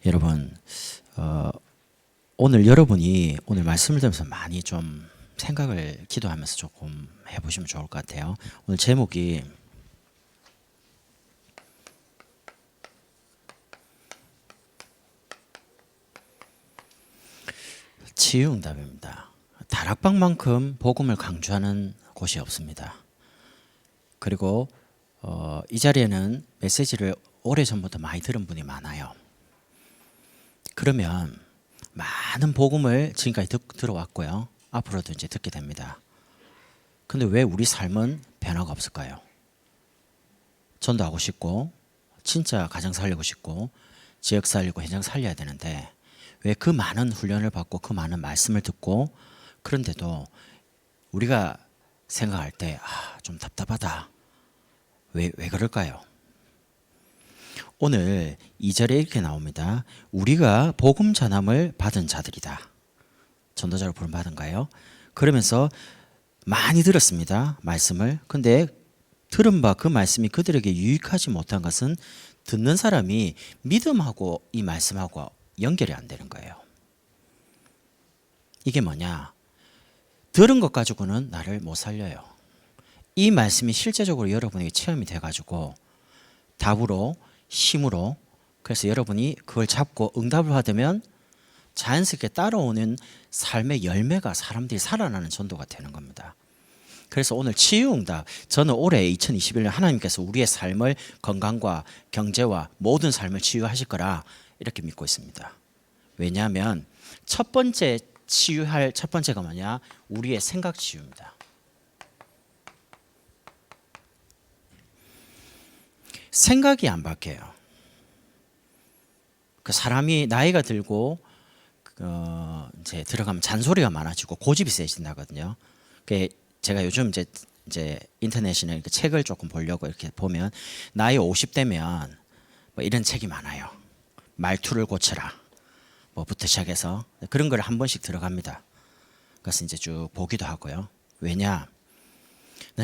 여러분, 오늘 여러분이 오늘 말씀을 들으면서 많이 좀 생각을 기도하면서 조금 해보시면 좋을 것 같아요. 오늘 제목이 치유응답입니다. 다락방만큼 복음을 강조하는 곳이 없습니다. 그리고 이 자리에는 메시지를 오래전부터 많이 들은 분이 많아요. 그러면 많은 복음을 지금까지 들어왔고요. 앞으로도 이제 듣게 됩니다. 근데 왜 우리 삶은 변화가 없을까요? 전도하고 싶고 진짜 가정 살리고 싶고 지역 살리고 현장 살려야 되는데 왜 그 많은 훈련을 받고 그 많은 말씀을 듣고 그런데도 우리가 생각할 때 좀 답답하다. 왜 그럴까요? 오늘 2절에 이렇게 나옵니다. 우리가 복음 전함을 받은 자들이다. 전도자로 부름받은가요? 그러면서 많이 들었습니다. 말씀을. 근데 들은 바 그 말씀이 그들에게 유익하지 못한 것은 듣는 사람이 믿음하고 이 말씀하고 연결이 안 되는 거예요. 이게 뭐냐? 들은 것 가지고는 나를 못 살려요. 이 말씀이 실제적으로 여러분에게 체험이 돼가지고 답으로 힘으로 그래서 여러분이 그걸 잡고 응답을 받으면 자연스럽게 따라오는 삶의 열매가 사람들이 살아나는 전도가 되는 겁니다. 그래서 오늘 치유응답, 저는 올해 2021년 하나님께서 우리의 삶을 건강과 경제와 모든 삶을 치유하실 거라 이렇게 믿고 있습니다. 왜냐하면 첫 번째 치유할 첫 번째가 뭐냐? 우리의 생각 치유입니다. 생각이 안 바뀌어요. 그 사람이 나이가 들고 이제 들어가면 잔소리가 많아지고 고집이 세진다거든요. 제가 요즘 이제 인터넷이나 이렇게 책을 조금 보려고 이렇게 보면 나이 50대면 뭐 이런 책이 많아요. 말투를 고쳐라. 뭐부터 시작해서 그런 걸 한 번씩 들어갑니다. 그래서 이제 쭉 보기도 하고요. 왜냐?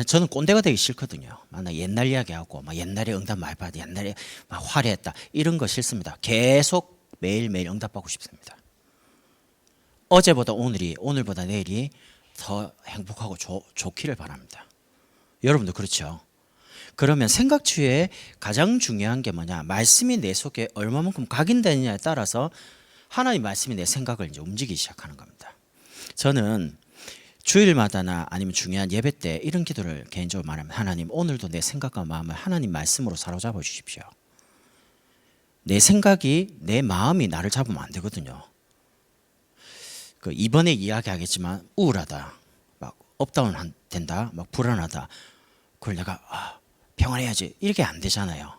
저는 꼰대가 되기 싫거든요. 나 옛날 이야기하고 막 옛날에 응답 많이 받아 옛날에 막 화려했다 이런 거 싫습니다. 계속 매일매일 응답받고 싶습니다. 어제보다 오늘이 오늘보다 내일이 더 행복하고 좋기를 바랍니다. 여러분도 그렇죠? 그러면 생각 치유에 가장 중요한 게 뭐냐? 말씀이 내 속에 얼마만큼 각인되느냐에 따라서 하나님 말씀이 내 생각을 이제 움직이기 시작하는 겁니다. 저는 주일마다나 아니면 중요한 예배 때 이런 기도를 개인적으로 말하면 하나님 오늘도 내 생각과 마음을 하나님 말씀으로 사로잡아 주십시오. 내 생각이 내 마음이 나를 잡으면 안 되거든요. 이번에 이야기하겠지만 우울하다, 막 업다운 된다, 막 불안하다. 그걸 내가 평안해야지 이렇게 안 되잖아요.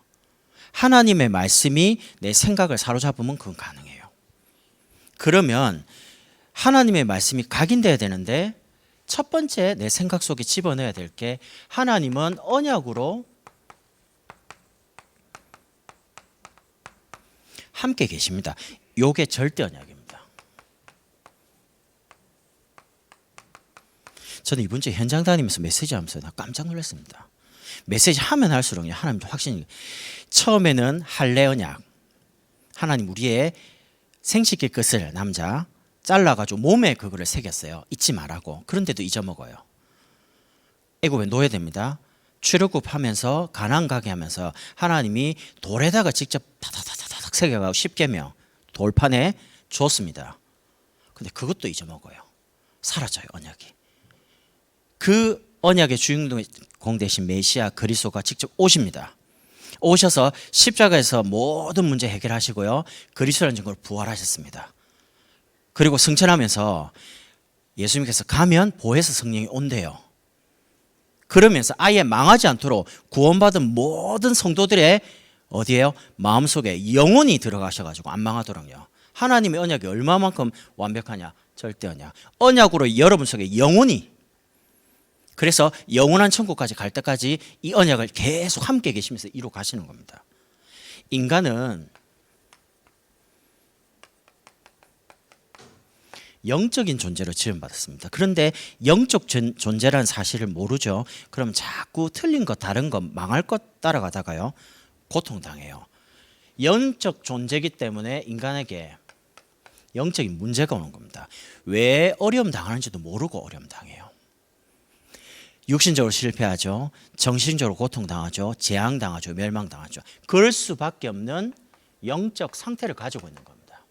하나님의 말씀이 내 생각을 사로잡으면 그건 가능해요. 그러면 하나님의 말씀이 각인돼야 되는데 첫 번째 내 생각 속에 집어넣어야 될 게 하나님은 언약으로 함께 계십니다. 요게 절대 언약입니다. 저는 이번 주에 현장 다니면서 메시지 하면서 깜짝 놀랐습니다. 메시지 하면 할수록 하나님도 확신이 처음에는 할례 언약 하나님 우리의 생식기 끝을 남자 잘라가지고 몸에 그거를 새겼어요. 잊지 말라고. 그런데도 잊어먹어요. 애굽에 노예됩니다. 출애굽하면서 가나안 가게 하면서 하나님이 돌에다가 직접 다다다다닥 새겨가지고 십계명 돌판에 줬습니다. 근데 그것도 잊어먹어요. 사라져요 언약이. 그 언약의 주인공 되신 메시아 그리스도가 직접 오십니다. 오셔서 십자가에서 모든 문제 해결하시고요. 그리스도라는 증거로 부활하셨습니다. 그리고 승천하면서 예수님께서 가면 보혜사 성령이 온대요. 그러면서 아예 망하지 않도록 구원받은 모든 성도들의 어디에요? 마음속에 영혼이 들어가셔가지고 안 망하도록요. 하나님의 언약이 얼마만큼 완벽하냐? 절대 언약. 언약으로 여러분 속에 영혼이 그래서 영원한 천국까지 갈 때까지 이 언약을 계속 함께 계시면서 이루어 가시는 겁니다. 인간은 영적인 존재로 지음받았습니다. 그런데 영적 존재라는 사실을 모르죠. 그럼 자꾸 틀린 것 다른 것 망할 것 따라가다가요 고통당해요. 영적 존재이기 때문에 인간에게 영적인 문제가 오는 겁니다. 왜 어려움 당하는지도 모르고 어려움 당해요. 육신적으로 실패하죠. 정신적으로 고통당하죠. 재앙당하죠. 멸망당하죠. 그럴 수밖에 없는 영적 상태를 가지고 있는 겁니다.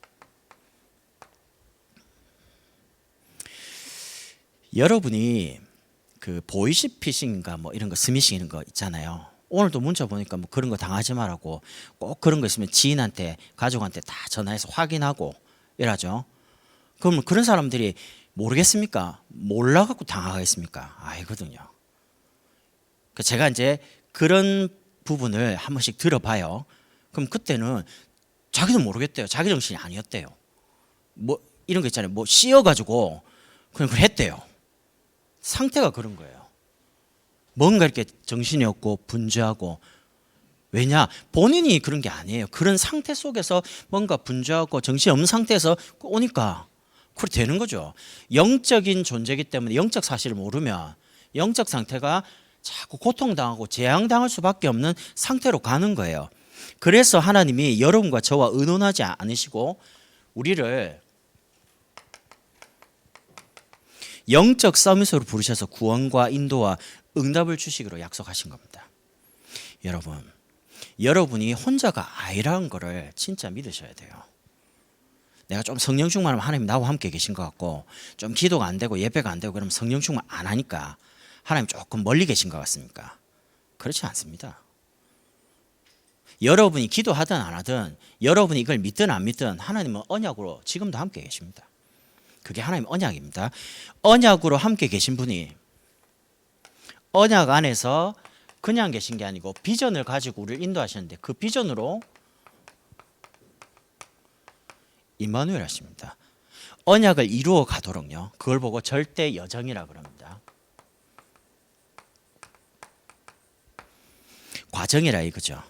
여러분이 그 보이시피싱인가 뭐 이런 거 스미싱 이런 거 있잖아요. 오늘도 문자 보니까 뭐 그런 거 당하지 말라고, 꼭 그런 거 있으면 지인한테 가족한테 다 전화해서 확인하고 이러죠. 그러면 그런 사람들이 모르겠습니까? 몰라갖고 당하겠습니까? 아니거든요. 제가 이제 그런 부분을 한 번씩 들어봐요. 그럼 그때는 자기도 모르겠대요. 자기 정신이 아니었대요. 뭐 이런 거 있잖아요. 뭐 씌어가지고 그냥 그걸 했대요. 상태가 그런 거예요. 뭔가 이렇게 정신이 없고 분주하고. 왜냐? 본인이 그런 게 아니에요. 그런 상태 속에서 뭔가 분주하고 정신이 없는 상태에서 오니까 그렇게 되는 거죠. 영적인 존재이기 때문에 영적 사실을 모르면 영적 상태가 자꾸 고통당하고 재앙당할 수밖에 없는 상태로 가는 거예요. 그래서 하나님이 여러분과 저와 의논하지 않으시고 우리를 영적 서밋으로 부르셔서 구원과 인도와 응답을 주시기로 약속하신 겁니다. 여러분이 혼자가 아니라는 거를 진짜 믿으셔야 돼요. 내가 좀 성령 충만하면 하나님 나와 함께 계신 것 같고, 좀 기도가 안 되고 예배가 안 되고 그러면 성령 충만 안 하니까 하나님 조금 멀리 계신 것 같습니까? 그렇지 않습니다. 여러분이 기도하든 안 하든, 여러분이 이걸 믿든 안 믿든 하나님은 언약으로 지금도 함께 계십니다. 그게 하나님 언약입니다. 언약으로 함께 계신 분이 언약 안에서 그냥 계신 게 아니고 비전을 가지고 우리를 인도하셨는데, 그 비전으로 임마누엘 하십니다. 언약을 이루어 가도록요. 그걸 보고 절대 여정이라 그럽니다. 과정이라 이거죠.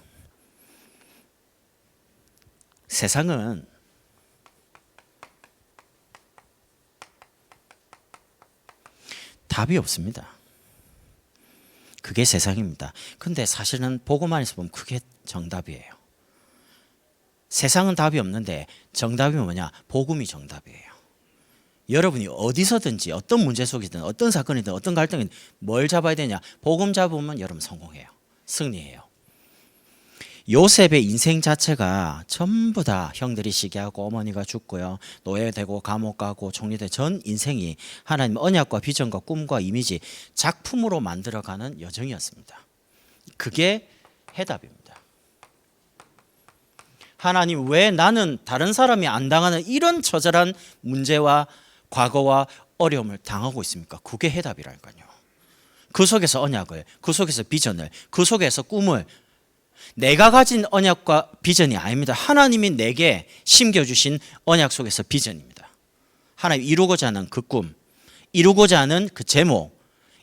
세상은 답이 없습니다. 그게 세상입니다. 근데 사실은 복음 안에서 보면 그게 정답이에요. 세상은 답이 없는데 정답이 뭐냐? 복음이 정답이에요. 여러분이 어디서든지 어떤 문제 속이든 어떤 사건이든 어떤 갈등이든 뭘 잡아야 되냐? 복음 잡으면 여러분 성공해요. 승리해요. 요셉의 인생 자체가 전부 다 형들이 시기하고 어머니가 죽고요, 노예되고 감옥 가고 총리대, 전 인생이 하나님 언약과 비전과 꿈과 이미지 작품으로 만들어가는 여정이었습니다. 그게 해답입니다. 하나님, 왜 나는 다른 사람이 안 당하는 이런 처절한 문제와 과거와 어려움을 당하고 있습니까? 그게 해답이라니까요. 그 속에서 언약을, 그 속에서 비전을, 그 속에서 꿈을, 내가 가진 언약과 비전이 아닙니다. 하나님이 내게 심겨주신 언약 속에서 비전입니다. 하나님 이루고자 하는 그 꿈, 이루고자 하는 그 제목,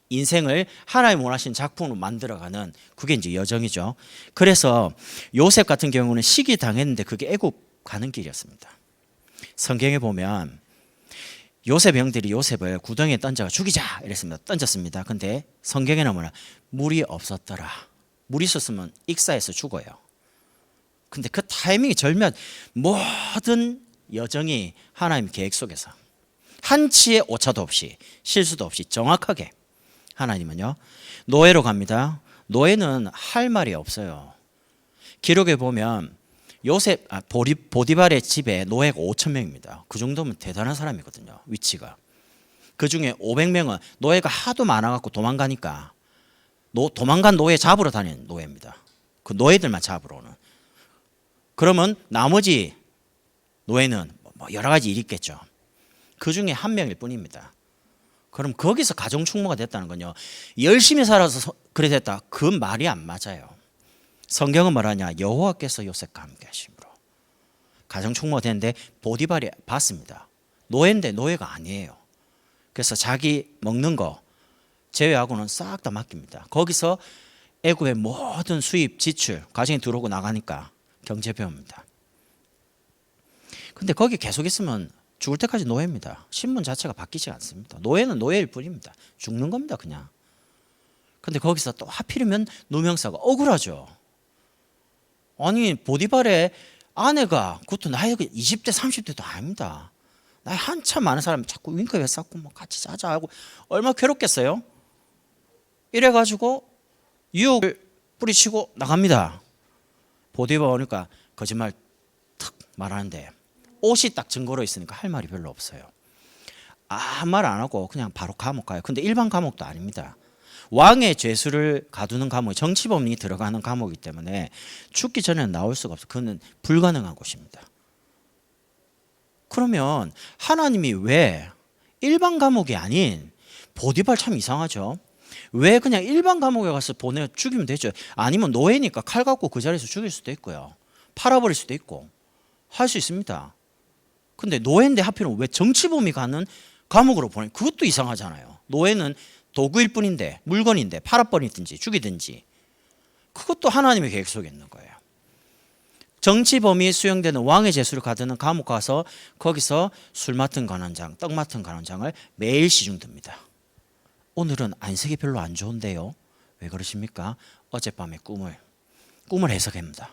인생을 하나님 원하신 작품으로 만들어가는, 그게 이제 여정이죠. 그래서 요셉 같은 경우는 시기 당했는데 그게 애굽 가는 길이었습니다. 성경에 보면 요셉 형들이 요셉을 구덩이에 던져가 죽이자 이랬습니다. 던졌습니다. 근데 성경에는 뭐냐? 물이 없었더라. 물이 있었으면 익사해서 죽어요. 근데 그 타이밍이 절묘한, 모든 여정이 하나님 계획 속에서 한치의 오차도 없이 실수도 없이 정확하게 하나님은요, 노예로 갑니다. 노예는 할 말이 없어요. 기록에 보면 요셉 보디발의 집에 노예가 5,000명입니다. 그 정도면 대단한 사람이거든요. 위치가. 그 중에 500명은 노예가 하도 많아갖고 도망가니까 도망간 노예 잡으러 다니는 노예입니다. 그 노예들만 잡으러 오는. 그러면 나머지 노예는 뭐 여러 가지 일이 있겠죠. 그 중에 한 명일 뿐입니다. 그럼 거기서 가정 충모가 됐다는 건요, 열심히 살아서 그래 됐다, 그 말이 안 맞아요. 성경은 뭐라냐? 여호와께서 요셉과 함께 하심으로 가정 충모가 됐는데 보디발이 봤습니다. 노예인데 노예가 아니에요. 그래서 자기 먹는 거 제외하고는 싹 다 맡깁니다. 거기서 애굽의 모든 수입, 지출, 가정이 들어오고 나가니까 경제 배웁니다. 근데 거기 계속 있으면 죽을 때까지 노예입니다. 신분 자체가 바뀌지 않습니다. 노예는 노예일 뿐입니다. 죽는 겁니다, 그냥. 근데 거기서 또 하필이면 누명사가 억울하죠. 아니 보디발의 아내가 그것도 나이가 20대 30대도 아닙니다. 나이 한참 많은 사람이 자꾸 윙크에 쌓고 뭐 같이 자자 하고 얼마나 괴롭겠어요. 이래가지고 유혹을 뿌리치고 나갑니다. 보디발 오니까 거짓말 탁 말하는데 옷이 딱 증거로 있으니까 할 말이 별로 없어요. 아무 말 안 하고 그냥 바로 감옥 가요. 근데 일반 감옥도 아닙니다. 왕의 죄수를 가두는 감옥, 정치범이 들어가는 감옥이기 때문에 죽기 전에는 나올 수가 없어요. 그거는 불가능한 곳입니다. 그러면 하나님이 왜 일반 감옥이 아닌 보디발 참 이상하죠. 왜 그냥 일반 감옥에 가서 보내 죽이면 되죠. 아니면 노예니까 칼 갖고 그 자리에서 죽일 수도 있고요. 팔아버릴 수도 있고 할 수 있습니다. 근데 노예인데 하필은 왜 정치범이 가는 감옥으로 보내? 그것도 이상하잖아요. 노예는 도구일 뿐인데 물건인데 팔아버리든지 죽이든지 그것도 하나님의 계획 속에 있는 거예요. 정치범이 수용되는 왕의 제수를 가두는 감옥 가서 거기서 술 맡은 관원장, 떡 맡은 관원장을 매일 시중 듭니다. 오늘은 안색이 별로 안 좋은데요. 왜 그러십니까? 어젯밤의 꿈을 해석합니다.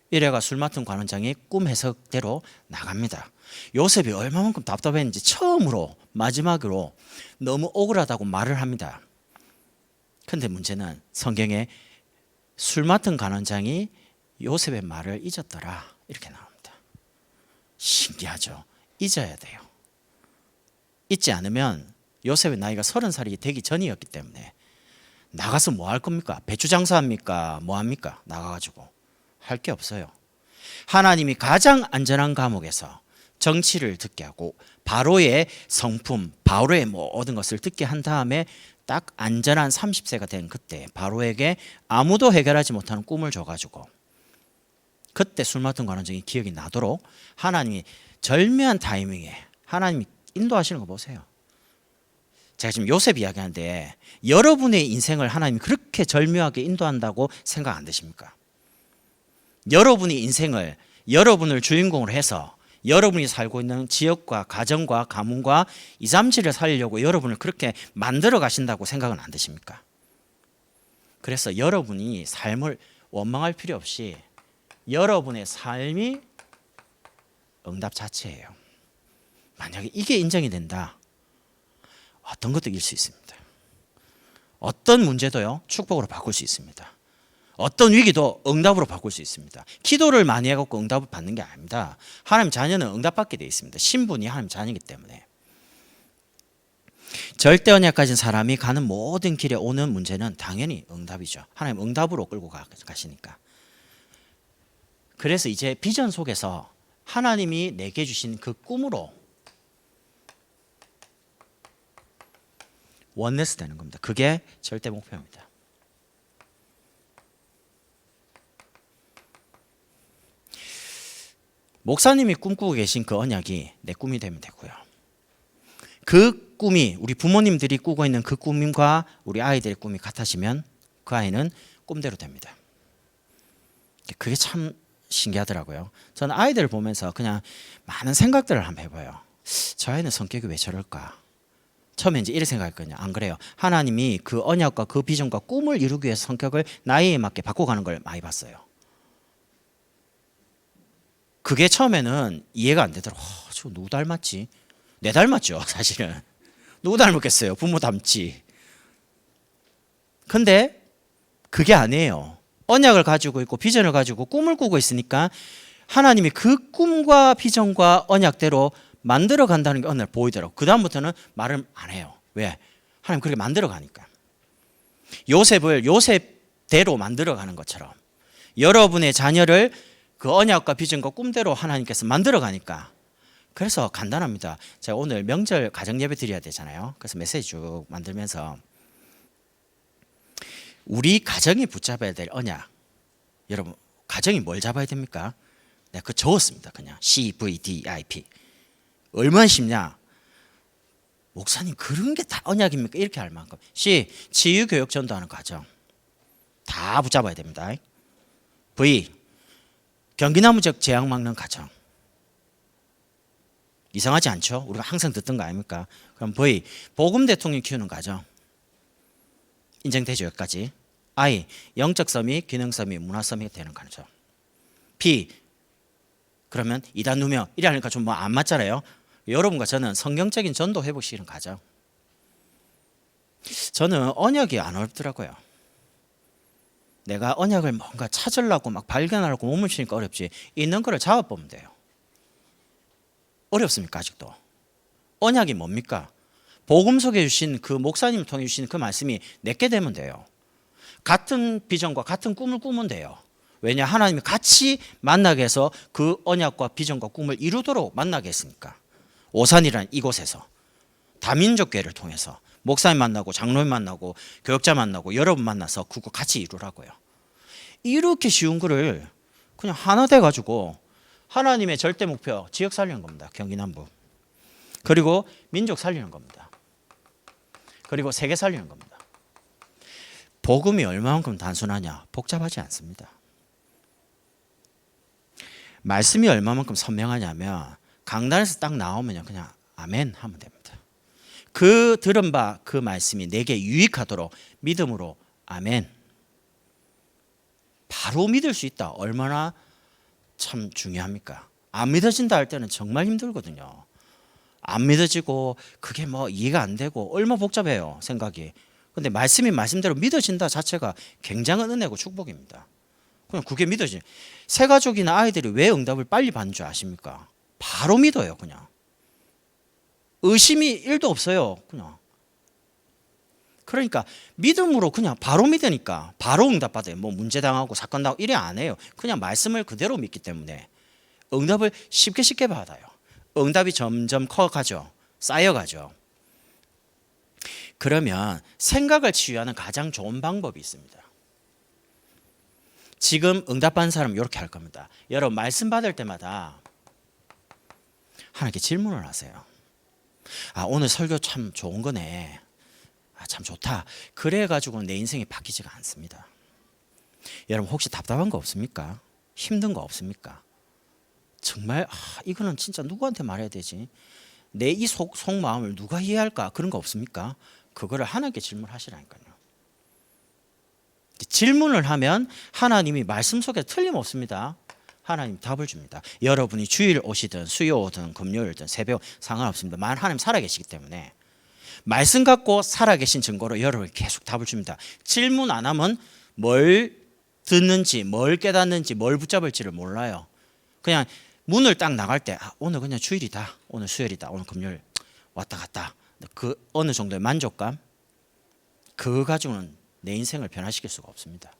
이래가 술 맡은 관원장이 꿈 해석대로 나갑니다. 요셉이 얼마만큼 답답했는지 처음으로 마지막으로 너무 억울하다고 말을 합니다. 근데 문제는 성경에 술 맡은 관원장이 요셉의 말을 잊었더라 이렇게 나옵니다. 신기하죠. 잊어야 돼요. 잊지 않으면 요셉의 나이가 30살이 되기 전이었기 때문에 나가서 뭐 할 겁니까? 배추 장사합니까? 뭐 합니까? 나가가지고 할 게 없어요. 하나님이 가장 안전한 감옥에서 정치를 듣게 하고 바로의 성품, 바로의 모든 것을 듣게 한 다음에 딱 안전한 30세가 된 그때 바로에게 아무도 해결하지 못하는 꿈을 줘가지고 그때 술 맡은 관원장이 기억이 나도록 하나님이 절묘한 타이밍에 하나님이 인도하시는 거 보세요. 제가 지금 요셉 이야기하는데 여러분의 인생을 하나님이 그렇게 절묘하게 인도한다고 생각 안 되십니까? 여러분의 인생을 여러분을 주인공으로 해서 여러분이 살고 있는 지역과 가정과 가문과 2, 3지를 살리려고 여러분을 그렇게 만들어 가신다고 생각은 안 되십니까? 그래서 여러분이 삶을 원망할 필요 없이 여러분의 삶이 응답 자체예요. 만약에 이게 인정이 된다. 어떤 것도 이길 수 있습니다. 어떤 문제도요 축복으로 바꿀 수 있습니다. 어떤 위기도 응답으로 바꿀 수 있습니다. 기도를 많이 해갖고 응답을 받는 게 아닙니다. 하나님 자녀는 응답받게 되어 있습니다. 신분이 하나님 자녀이기 때문에. 절대 언약 가진 사람이 가는 모든 길에 오는 문제는 당연히 응답이죠. 하나님 응답으로 끌고 가시니까. 그래서 이제 비전 속에서 하나님이 내게 주신 그 꿈으로 원네스 되는 겁니다. 그게 절대 목표입니다. 목사님이 꿈꾸고 계신 그 언약이 내 꿈이 되면 되고요. 그 꿈이 우리 부모님들이 꾸고 있는 그 꿈과 우리 아이들의 꿈이 같아지면 그 아이는 꿈대로 됩니다. 그게 참 신기하더라고요. 저는 아이들을 보면서 그냥 많은 생각들을 한번 해봐요. 저 아이는 성격이 왜 저럴까? 처음에 이제 이렇게 생각했거든요. 안 그래요. 하나님이 그 언약과 그 비전과 꿈을 이루기 위해서 성격을 나이에 맞게 바꿔가는 걸 많이 봤어요. 그게 처음에는 이해가 안 되더라고요. 저 누구 닮았지? 내 닮았죠, 사실은. 누구 닮았겠어요? 부모 닮지. 근데 그게 아니에요. 언약을 가지고 있고 비전을 가지고 꿈을 꾸고 있으니까 하나님이 그 꿈과 비전과 언약대로 만들어 간다는 게 어느 날 보이더라고요. 그 다음부터는 말을 안 해요. 왜? 하나님 그렇게 만들어 가니까. 요셉을 요셉대로 만들어 가는 것처럼 여러분의 자녀를 그 언약과 비전과 꿈대로 하나님께서 만들어 가니까. 그래서 간단합니다. 제가 오늘 명절 가정 예배 드려야 되잖아요. 그래서 메시지 쭉 만들면서 우리 가정이 붙잡아야 될 언약. 여러분 가정이 뭘 잡아야 됩니까? 내가 그거 적었습니다. 그냥 CVDIP. 얼마나 쉽냐? 목사님 그런 게 다 언약입니까? 이렇게 할 만큼. C. 치유교육 전도하는 가정. 다 붙잡아야 됩니다. V. 경기나무적 재앙 막는 가정. 이상하지 않죠? 우리가 항상 듣던 거 아닙니까? 그럼 V. 복음 대통령 키우는 가정. 인정되죠? 여기까지. I. 영적 서밋, 기능 서밋, 문화 서밋이 되는 거죠. B. 그러면 이단 누명 이래 하니까 좀 뭐 안 맞잖아요. 여러분과 저는 성경적인 전도 회복식을 가죠. 저는 언약이 안 어렵더라고요. 내가 언약을 뭔가 찾으려고 막 발견하려고 몸을 치니까 어렵지, 있는 거를 잡아보면 돼요. 어렵습니까? 아직도? 언약이 뭡니까? 복음 속에 주신 그 목사님을 통해 주신 그 말씀이 내게 되면 돼요. 같은 비전과 같은 꿈을 꾸면 돼요. 왜냐? 하나님이 같이 만나게 해서 그 언약과 비전과 꿈을 이루도록 만나게 했으니까. 오산이라는 이곳에서 다민족 교회를 통해서 목사님 만나고 장로님 만나고 교역자 만나고 여러분 만나서 그거 같이 이루라고요. 이렇게 쉬운 거를 그냥 하나 돼가지고 하나님의 절대 목표 지역 살리는 겁니다. 경기 남부. 그리고 민족 살리는 겁니다. 그리고 세계 살리는 겁니다. 복음이 얼마만큼 단순하냐? 복잡하지 않습니다. 말씀이 얼마만큼 선명하냐면 강단에서 딱 나오면 그냥 아멘 하면 됩니다. 그 들은 바 그 말씀이 내게 유익하도록 믿음으로 아멘. 바로 믿을 수 있다. 얼마나 참 중요합니까? 안 믿어진다 할 때는 정말 힘들거든요. 안 믿어지고 그게 뭐 이해가 안 되고 얼마나 복잡해요, 생각이. 근데 말씀이 말씀대로 믿어진다 자체가 굉장한 은혜고 축복입니다. 그냥 그게 믿어지. 새 가족이나 아이들이 왜 응답을 빨리 받는 줄 아십니까? 바로 믿어요, 그냥. 의심이 1도 없어요, 그냥. 그러니까 믿음으로 그냥 바로 믿으니까 바로 응답받아요. 뭐 문제 당하고 사건 당하고 이래 안 해요. 그냥 말씀을 그대로 믿기 때문에 응답을 쉽게 받아요. 응답이 점점 커가죠. 쌓여가죠. 그러면 생각을 치유하는 가장 좋은 방법이 있습니다. 지금 응답받는 사람은 이렇게 할 겁니다. 여러분 말씀 받을 때마다 하나님께 질문을 하세요. 아, 오늘 설교 참 좋은 거네. 아, 참 좋다. 그래가지고 내 인생이 바뀌지가 않습니다. 여러분 혹시 답답한 거 없습니까? 힘든 거 없습니까? 정말 이거는 진짜 누구한테 말해야 되지? 내 이 속마음을 누가 이해할까? 그런 거 없습니까? 그거를 하나님께 질문하시라니까요. 질문을 하면 하나님이 말씀 속에 틀림없습니다. 하나님 답을 줍니다. 여러분이 주일 오시든 수요 오든 금요일든 새벽 상관없습니다. 만 하나님 살아계시기 때문에 말씀 갖고 살아계신 증거로 여러분이 계속 답을 줍니다. 질문 안 하면 뭘 듣는지 뭘 깨닫는지 뭘 붙잡을지를 몰라요. 그냥 문을 딱 나갈 때 오늘 그냥 주일이다, 오늘 수요일이다, 오늘 금요일 왔다 갔다, 그 어느 정도의 만족감, 그거 가지고는 내 인생을 변화시킬 수가 없습니다.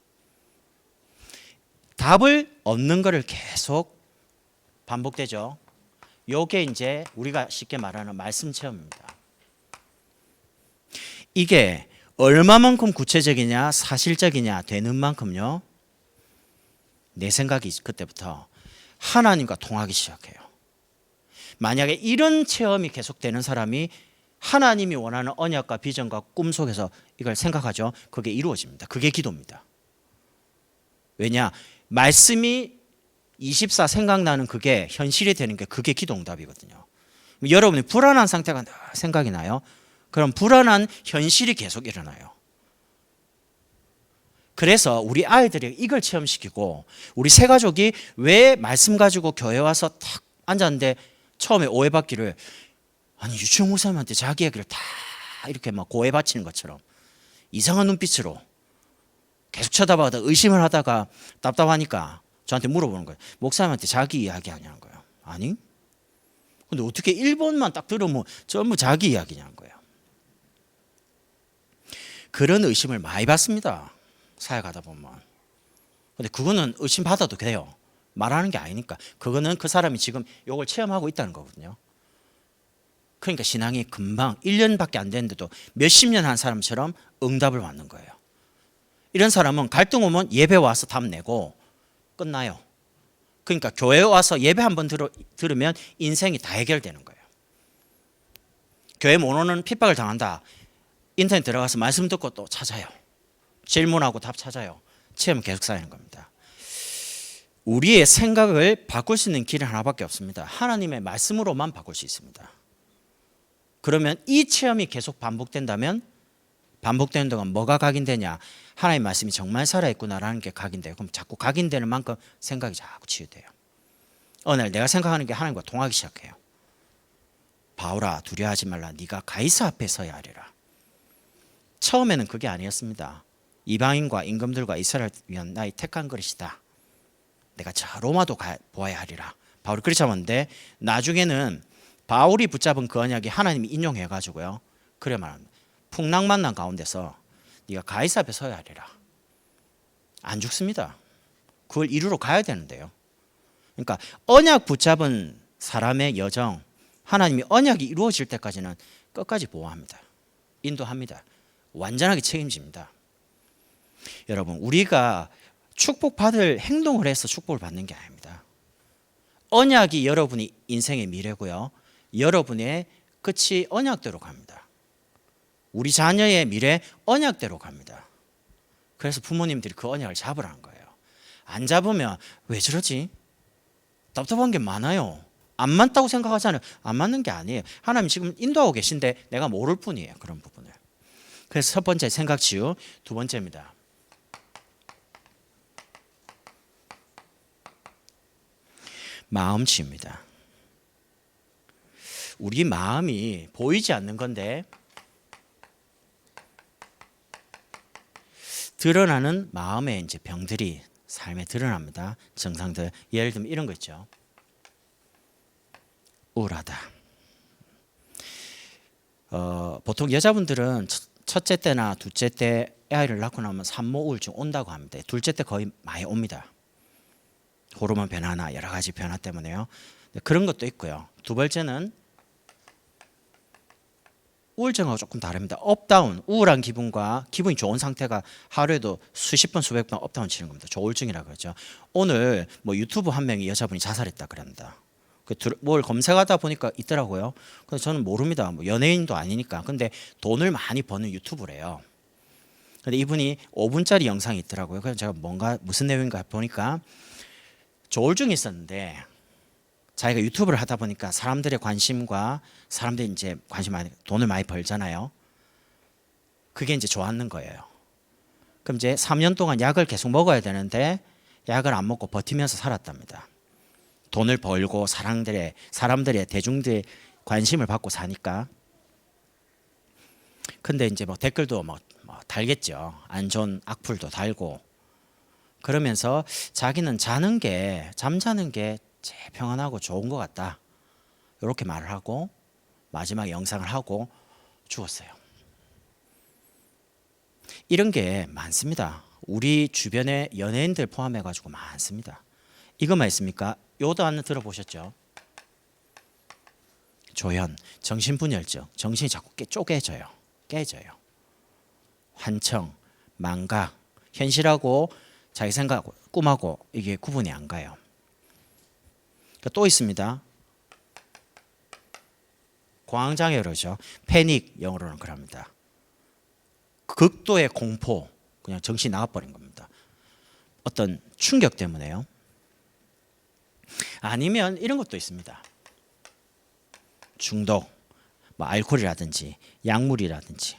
답을 얻는 거를 계속 반복되죠. 요게 이제 우리가 쉽게 말하는 말씀 체험입니다. 이게 얼마만큼 구체적이냐 사실적이냐 되는 만큼요, 내 생각이 그때부터 하나님과 통하기 시작해요. 만약에 이런 체험이 계속되는 사람이 하나님이 원하는 언약과 비전과 꿈 속에서 이걸 생각하죠. 그게 이루어집니다. 그게 기도입니다. 왜냐? 말씀이 24 생각나는 그게 현실이 되는 게 그게 기도 응답이거든요. 여러분이 불안한 상태가 생각이 나요? 그럼 불안한 현실이 계속 일어나요. 그래서 우리 아이들이 이걸 체험시키고 우리 새 가족이 왜 말씀 가지고 교회 와서 탁 앉았는데 처음에 오해받기를, 아니 유치원 목사님한테 자기 얘기를 다 이렇게 막 고해 바치는 것처럼 이상한 눈빛으로 계속 쳐다봐다 의심을 하다가 답답하니까 저한테 물어보는 거예요. 목사님한테 자기 이야기 하냐는 거예요. 아니? 근데 어떻게 1번만 딱 들으면 전부 자기 이야기냐는 거예요. 그런 의심을 많이 받습니다. 사역하다 보면. 근데 그거는 의심 받아도 돼요. 말하는 게 아니니까. 그거는 그 사람이 지금 이걸 체험하고 있다는 거거든요. 그러니까 신앙이 금방 1년밖에 안 됐는데도 몇십 년 한 사람처럼 응답을 받는 거예요. 이런 사람은 갈등 오면 예배 와서 답 내고 끝나요. 그러니까 교회 와서 예배 한번 들으면 인생이 다 해결되는 거예요. 교회 못 오는 핍박을 당한다. 인터넷 들어가서 말씀 듣고 또 찾아요. 질문하고 답 찾아요. 체험 계속 쌓이는 겁니다. 우리의 생각을 바꿀 수 있는 길은 하나밖에 없습니다. 하나님의 말씀으로만 바꿀 수 있습니다. 그러면 이 체험이 계속 반복된다면 반복되는 동안 뭐가 각인되냐? 하나님 말씀이 정말 살아있구나라는 게 각인돼요. 그럼 자꾸 각인되는 만큼 생각이 자꾸 치유돼요. 어느 날 내가 생각하는 게 하나님과 통하기 시작해요. 바울아 두려워하지 말라. 네가 가이사 앞에 서야 하리라. 처음에는 그게 아니었습니다. 이방인과 임금들과 이스라엘을 위한 나의 택한 그릇이다. 내가 저 로마도 보아야 하리라. 바울이 그렇게 잡았는데 나중에는 바울이 붙잡은 그 언약이 하나님이 인용해가지고요. 그래 말합니다. 풍랑만난 가운데서 네가 가이사 앞에 서야 하리라. 안 죽습니다. 그걸 이루러 가야 되는데요. 그러니까 언약 붙잡은 사람의 여정, 하나님이 언약이 이루어질 때까지는 끝까지 보호합니다. 인도합니다. 완전하게 책임집니다. 여러분, 우리가 축복받을 행동을 해서 축복을 받는 게 아닙니다. 언약이 여러분이 인생의 미래고요. 여러분의 끝이 언약대로 갑니다. 우리 자녀의 미래 언약대로 갑니다. 그래서 부모님들이 그 언약을 잡으라는 거예요. 안 잡으면 왜 저러지? 답답한 게 많아요. 안 맞다고 생각하잖아요. 안 맞는 게 아니에요. 하나님 지금 인도하고 계신데 내가 모를 뿐이에요. 그런 부분을. 그래서 첫 번째 생각 치유, 두 번째입니다. 마음 치유입니다. 우리 마음이 보이지 않는 건데 드러나는 마음의 이제 병들이 삶에 드러납니다. 증상들 예를 들면 이런 거 있죠. 우울하다. 보통 여자분들은 첫째 때나 둘째 때 아이를 낳고 나면 산모 우울증 온다고 합니다. 둘째 때 거의 많이 옵니다. 호르몬 변화나 여러 가지 변화 때문에요. 그런 것도 있고요. 두 번째는 우울증하고 조금 다릅니다. 업다운, 우울한 기분과 기분이 좋은 상태가 하루에도 수십 번, 수백 번 업다운 치는 겁니다. 조울증이라고 그러죠. 오늘 뭐 유튜브 한 명이 여자분이 자살했다 그럽니다. 뭘 검색하다 보니까 있더라고요. 그래서 저는 모릅니다. 뭐 연예인도 아니니까. 근데 돈을 많이 버는 유튜브래요. 근데 이분이 5분짜리 영상이 있더라고요. 그래서 제가 무슨 내용인가 보니까 조울증이 있었는데 자기가 유튜브를 하다 보니까 사람들의 관심과 사람들이 이제 돈을 많이 벌잖아요. 그게 이제 좋았는 거예요. 그럼 이제 3년 동안 약을 계속 먹어야 되는데 약을 안 먹고 버티면서 살았답니다. 돈을 벌고 사람들의 대중들의 관심을 받고 사니까. 근데 이제 뭐 댓글도 뭐 달겠죠. 안 좋은 악플도 달고. 그러면서 자기는 잠자는 게 제일 평안하고 좋은 것 같다. 이렇게 말을 하고 마지막 영상을 하고 죽었어요. 이런 게 많습니다. 우리 주변에 연예인들 포함해가지고 많습니다. 이것만 있습니까? 요 단어 들어보셨죠? 조현, 정신분열증, 정신이 자꾸 쪼개져요. 깨져요. 환청, 망각, 현실하고 자기 생각, 꿈하고 이게 구분이 안 가요. 또 있습니다. 공황장애 그러죠. 패닉, 영어로는 그럽니다. 극도의 공포, 그냥 정신이 나가버린 겁니다. 어떤 충격 때문에요. 아니면 이런 것도 있습니다. 중독, 뭐 알코올이라든지 약물이라든지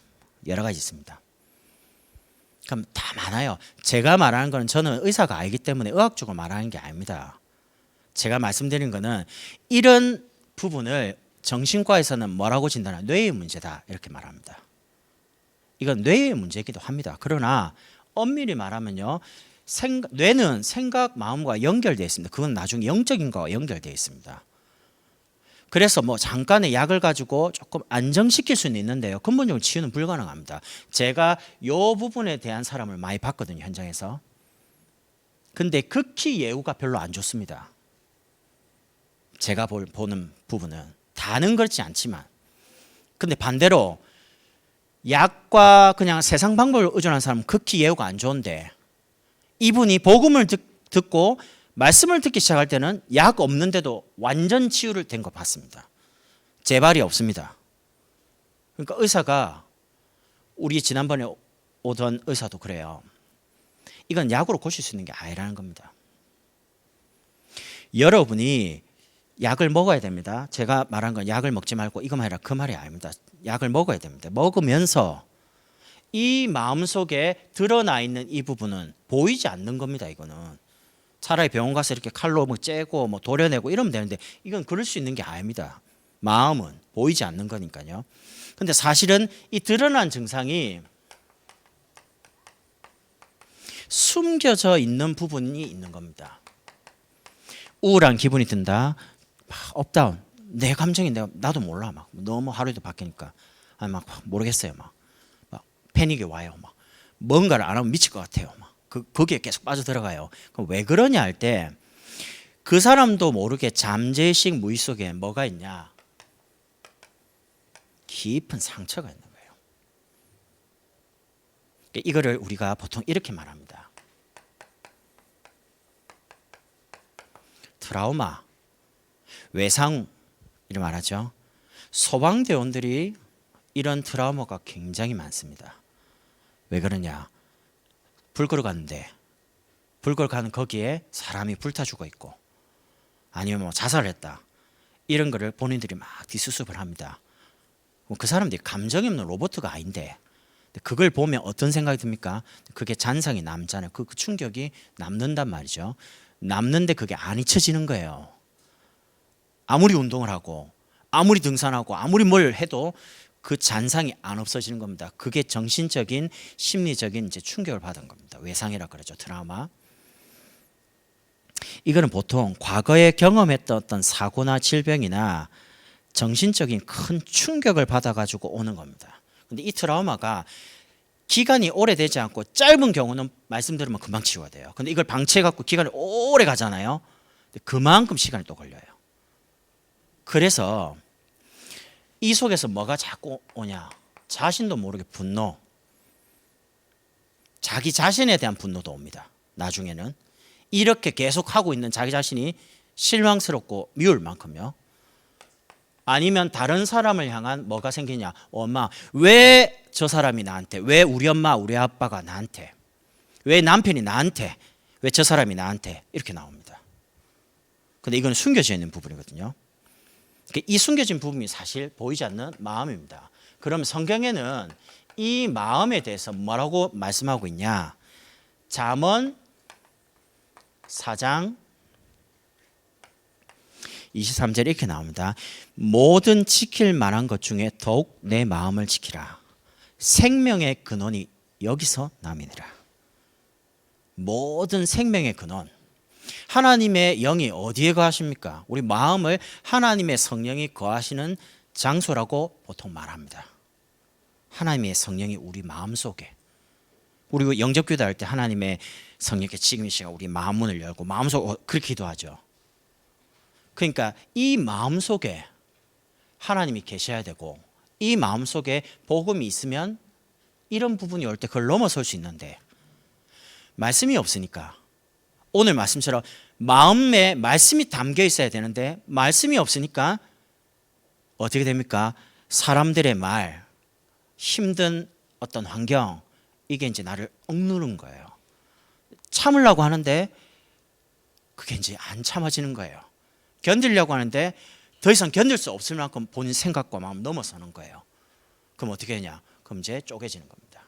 여러 가지 있습니다. 그럼 다 많아요. 제가 말하는 거는 저는 의사가 아니기 때문에 의학적으로 말하는 게 아닙니다. 제가 말씀드린 거는 이런 부분을 정신과에서는 뭐라고 진단하냐, 뇌의 문제다 이렇게 말합니다. 이건 뇌의 문제이기도 합니다. 그러나 엄밀히 말하면요, 뇌는 생각, 마음과 연결되어 있습니다. 그건 나중에 영적인 거와 연결되어 있습니다. 그래서 뭐 잠깐의 약을 가지고 조금 안정시킬 수는 있는데요, 근본적으로 치유는 불가능합니다. 제가 이 부분에 대한 사람을 많이 봤거든요, 현장에서. 근데 극히 예후가 별로 안 좋습니다. 제가 보는 부분은 다는 그렇지 않지만, 근데 반대로 약과 그냥 세상 방법을 의존하는 사람은 극히 예후가 안 좋은데, 이분이 복음을 듣고 말씀을 듣기 시작할 때는 약 없는데도 완전 치유를 된 거 봤습니다. 재발이 없습니다. 그러니까 의사가, 우리 지난번에 오던 의사도 그래요. 이건 약으로 고칠 수 있는 게 아니라는 겁니다. 여러분이 약을 먹어야 됩니다. 제가 말한 건 약을 먹지 말고 이것만 해라 그 말이 아닙니다. 약을 먹어야 됩니다. 먹으면서 이 마음속에 드러나 있는 이 부분은 보이지 않는 겁니다. 이거는 차라리 병원 가서 이렇게 칼로 뭐 째고 뭐 도려내고 이러면 되는데 이건 그럴 수 있는 게 아닙니다. 마음은 보이지 않는 거니까요. 근데 사실은 이 드러난 증상이 숨겨져 있는 부분이 있는 겁니다. 우울한 기분이 든다. 업다운. 내 감정이 나도 몰라. 막 너무 하루에도 바뀌니까. 아니 막 모르겠어요. 막 패닉이 와요. 막 뭔가를 안 하면 미칠 것 같아요. 막 거기에 계속 빠져 들어가요. 그럼 왜 그러냐 할 때 그 사람도 모르게 잠재의식 무의 속에 뭐가 있냐? 깊은 상처가 있는 거예요. 이거를 우리가 보통 이렇게 말합니다. 트라우마, 외상 이렇게 말하죠. 소방대원들이 이런 트라우마가 굉장히 많습니다. 왜 그러냐? 불 끌어 갔는데 불 끌어 가는 거기에 사람이 불타 죽어 있고 아니면 뭐 자살했다. 이런 거를 본인들이 막 뒷수습을 합니다. 그 사람들이 감정이 없는 로봇가 아닌데 그걸 보면 어떤 생각이 듭니까? 그게 잔상이 남잖아요. 그 충격이 남는단 말이죠. 남는데 그게 안 잊혀지는 거예요. 아무리 운동을 하고 아무리 등산하고 아무리 뭘 해도 그 잔상이 안 없어지는 겁니다. 그게 정신적인 심리적인 이제 충격을 받은 겁니다. 외상이라 그러죠. 트라우마. 이거는 보통 과거에 경험했던 어떤 사고나 질병이나 정신적인 큰 충격을 받아가지고 오는 겁니다. 근데 이 트라우마가 기간이 오래되지 않고 짧은 경우는 말씀드리면 금방 치유가 돼요. 근데 이걸 방치해갖고 기간이 오래 가잖아요. 그만큼 시간이 또 걸려요. 그래서 이 속에서 뭐가 자꾸 오냐? 자신도 모르게 분노, 자기 자신에 대한 분노도 옵니다. 나중에는 이렇게 계속 하고 있는 자기 자신이 실망스럽고 미울 만큼요. 아니면 다른 사람을 향한 뭐가 생기냐? 엄마, 왜 저 사람이 나한테, 왜 우리 엄마, 우리 아빠가 나한테, 왜 남편이 나한테, 왜 저 사람이 나한테 이렇게 나옵니다. 근데 이건 숨겨져 있는 부분이거든요. 이 숨겨진 부분이 사실 보이지 않는 마음입니다. 그럼 성경에는 이 마음에 대해서 뭐라고 말씀하고 있냐? 잠언 4장 23절에 이렇게 나옵니다. 모든 지킬 만한 것 중에 더욱 내 마음을 지키라. 생명의 근원이 여기서 남이니라. 모든 생명의 근원. 하나님의 영이 어디에 거하십니까? 우리 마음을 하나님의 성령이 거하시는 장소라고 보통 말합니다. 하나님의 성령이 우리 마음속에. 우리 영접기도 할 때 하나님의 성령께 지금 이 시간 우리 마음문을 열고 마음속 그렇게 기도하죠. 그러니까 이 마음속에 하나님이 계셔야 되고 이 마음속에 복음이 있으면 이런 부분이 올 때 그걸 넘어설 수 있는데 말씀이 없으니까 오늘 말씀처럼 마음에 말씀이 담겨 있어야 되는데 말씀이 없으니까 어떻게 됩니까? 사람들의 말, 힘든 어떤 환경 이게 이제 나를 억누른 거예요. 참으려고 하는데 그게 이제 안 참아지는 거예요. 견디려고 하는데 더 이상 견딜 수 없을 만큼 본인 생각과 마음 넘어서는 거예요. 그럼 어떻게 하냐? 그럼 이제 쪼개지는 겁니다.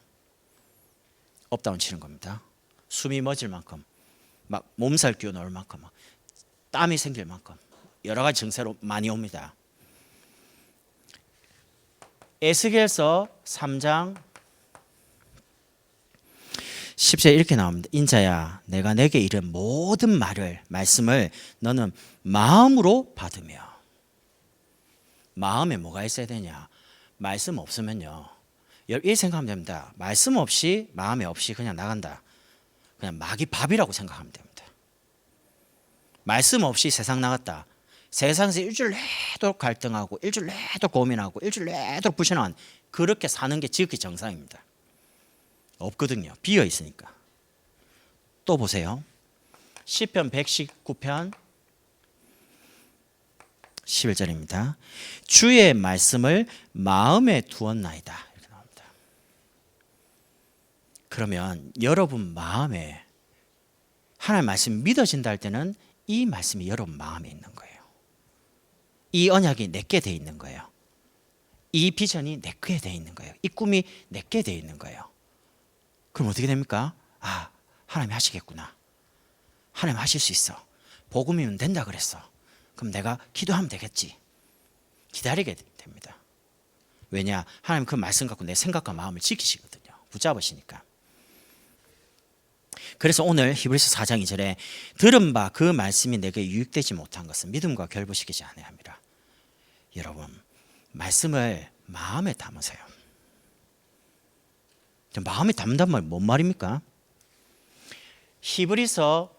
업다운 치는 겁니다. 숨이 멎을 만큼 막 몸살 기운 올 만큼 막 땀이 생길 만큼 여러 가지 증세로 많이 옵니다. 에스겔서 3장 10절 이렇게 나옵니다. 인자야 내가 내게 이른 모든 말씀을 너는 마음으로 받으며. 마음에 뭐가 있어야 되냐? 말씀 없으면요 이 생각하면 됩니다. 말씀 없이 마음에 없이 그냥 나간다. 그냥 마귀 밥이라고 생각하면 됩니다. 말씀 없이 세상 나갔다. 세상에서 일주일 내도록 갈등하고 일주일 내도록 고민하고 일주일 내도록 불신한 그렇게 사는 게 지극히 정상입니다. 없거든요. 비어 있으니까. 또 보세요. 시편 119편 11절입니다. 주의 말씀을 마음에 두었나이다. 이렇게 나옵니다. 그러면 여러분 마음에 하나님의 말씀이 믿어진다 할 때는 이 말씀이 여러분 마음에 있는 거예요. 이 언약이 내게 돼 있는 거예요. 이 비전이 내게 돼 있는 거예요. 이 꿈이 내게 돼 있는 거예요. 그럼 어떻게 됩니까? 아, 하나님이 하시겠구나. 하나님 하실 수 있어. 복음이면 된다 그랬어. 그럼 내가 기도하면 되겠지. 기다리게 됩니다. 왜냐? 하나님 그 말씀 갖고 내 생각과 마음을 지키시거든요. 붙잡으시니까. 그래서 오늘 히브리서 4장 2절에 들은 바 그 말씀이 내게 유익되지 못한 것은 믿음과 결부시키지 않아야 합니다. 여러분, 말씀을 마음에 담으세요. 마음에 담는단 말 뭔 말입니까? 히브리서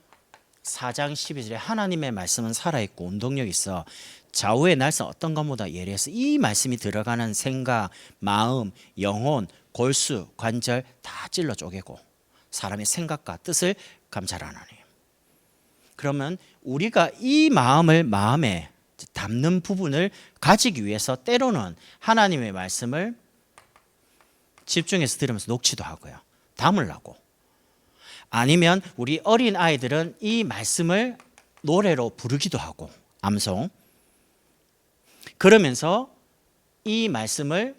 4장 12절에 하나님의 말씀은 살아있고 운동력이 있어 좌우의 날선 어떤 것보다 예리해서 이 말씀이 들어가는 생각, 마음, 영혼, 골수, 관절 다 찔러 쪼개고 사람의 생각과 뜻을 감찰하나니. 그러면 우리가 이 마음을 마음에 담는 부분을 가지기 위해서 때로는 하나님의 말씀을 집중해서 들으면서 녹취도 하고요. 담으려고. 아니면 우리 어린 아이들은 이 말씀을 노래로 부르기도 하고 암송. 그러면서 이 말씀을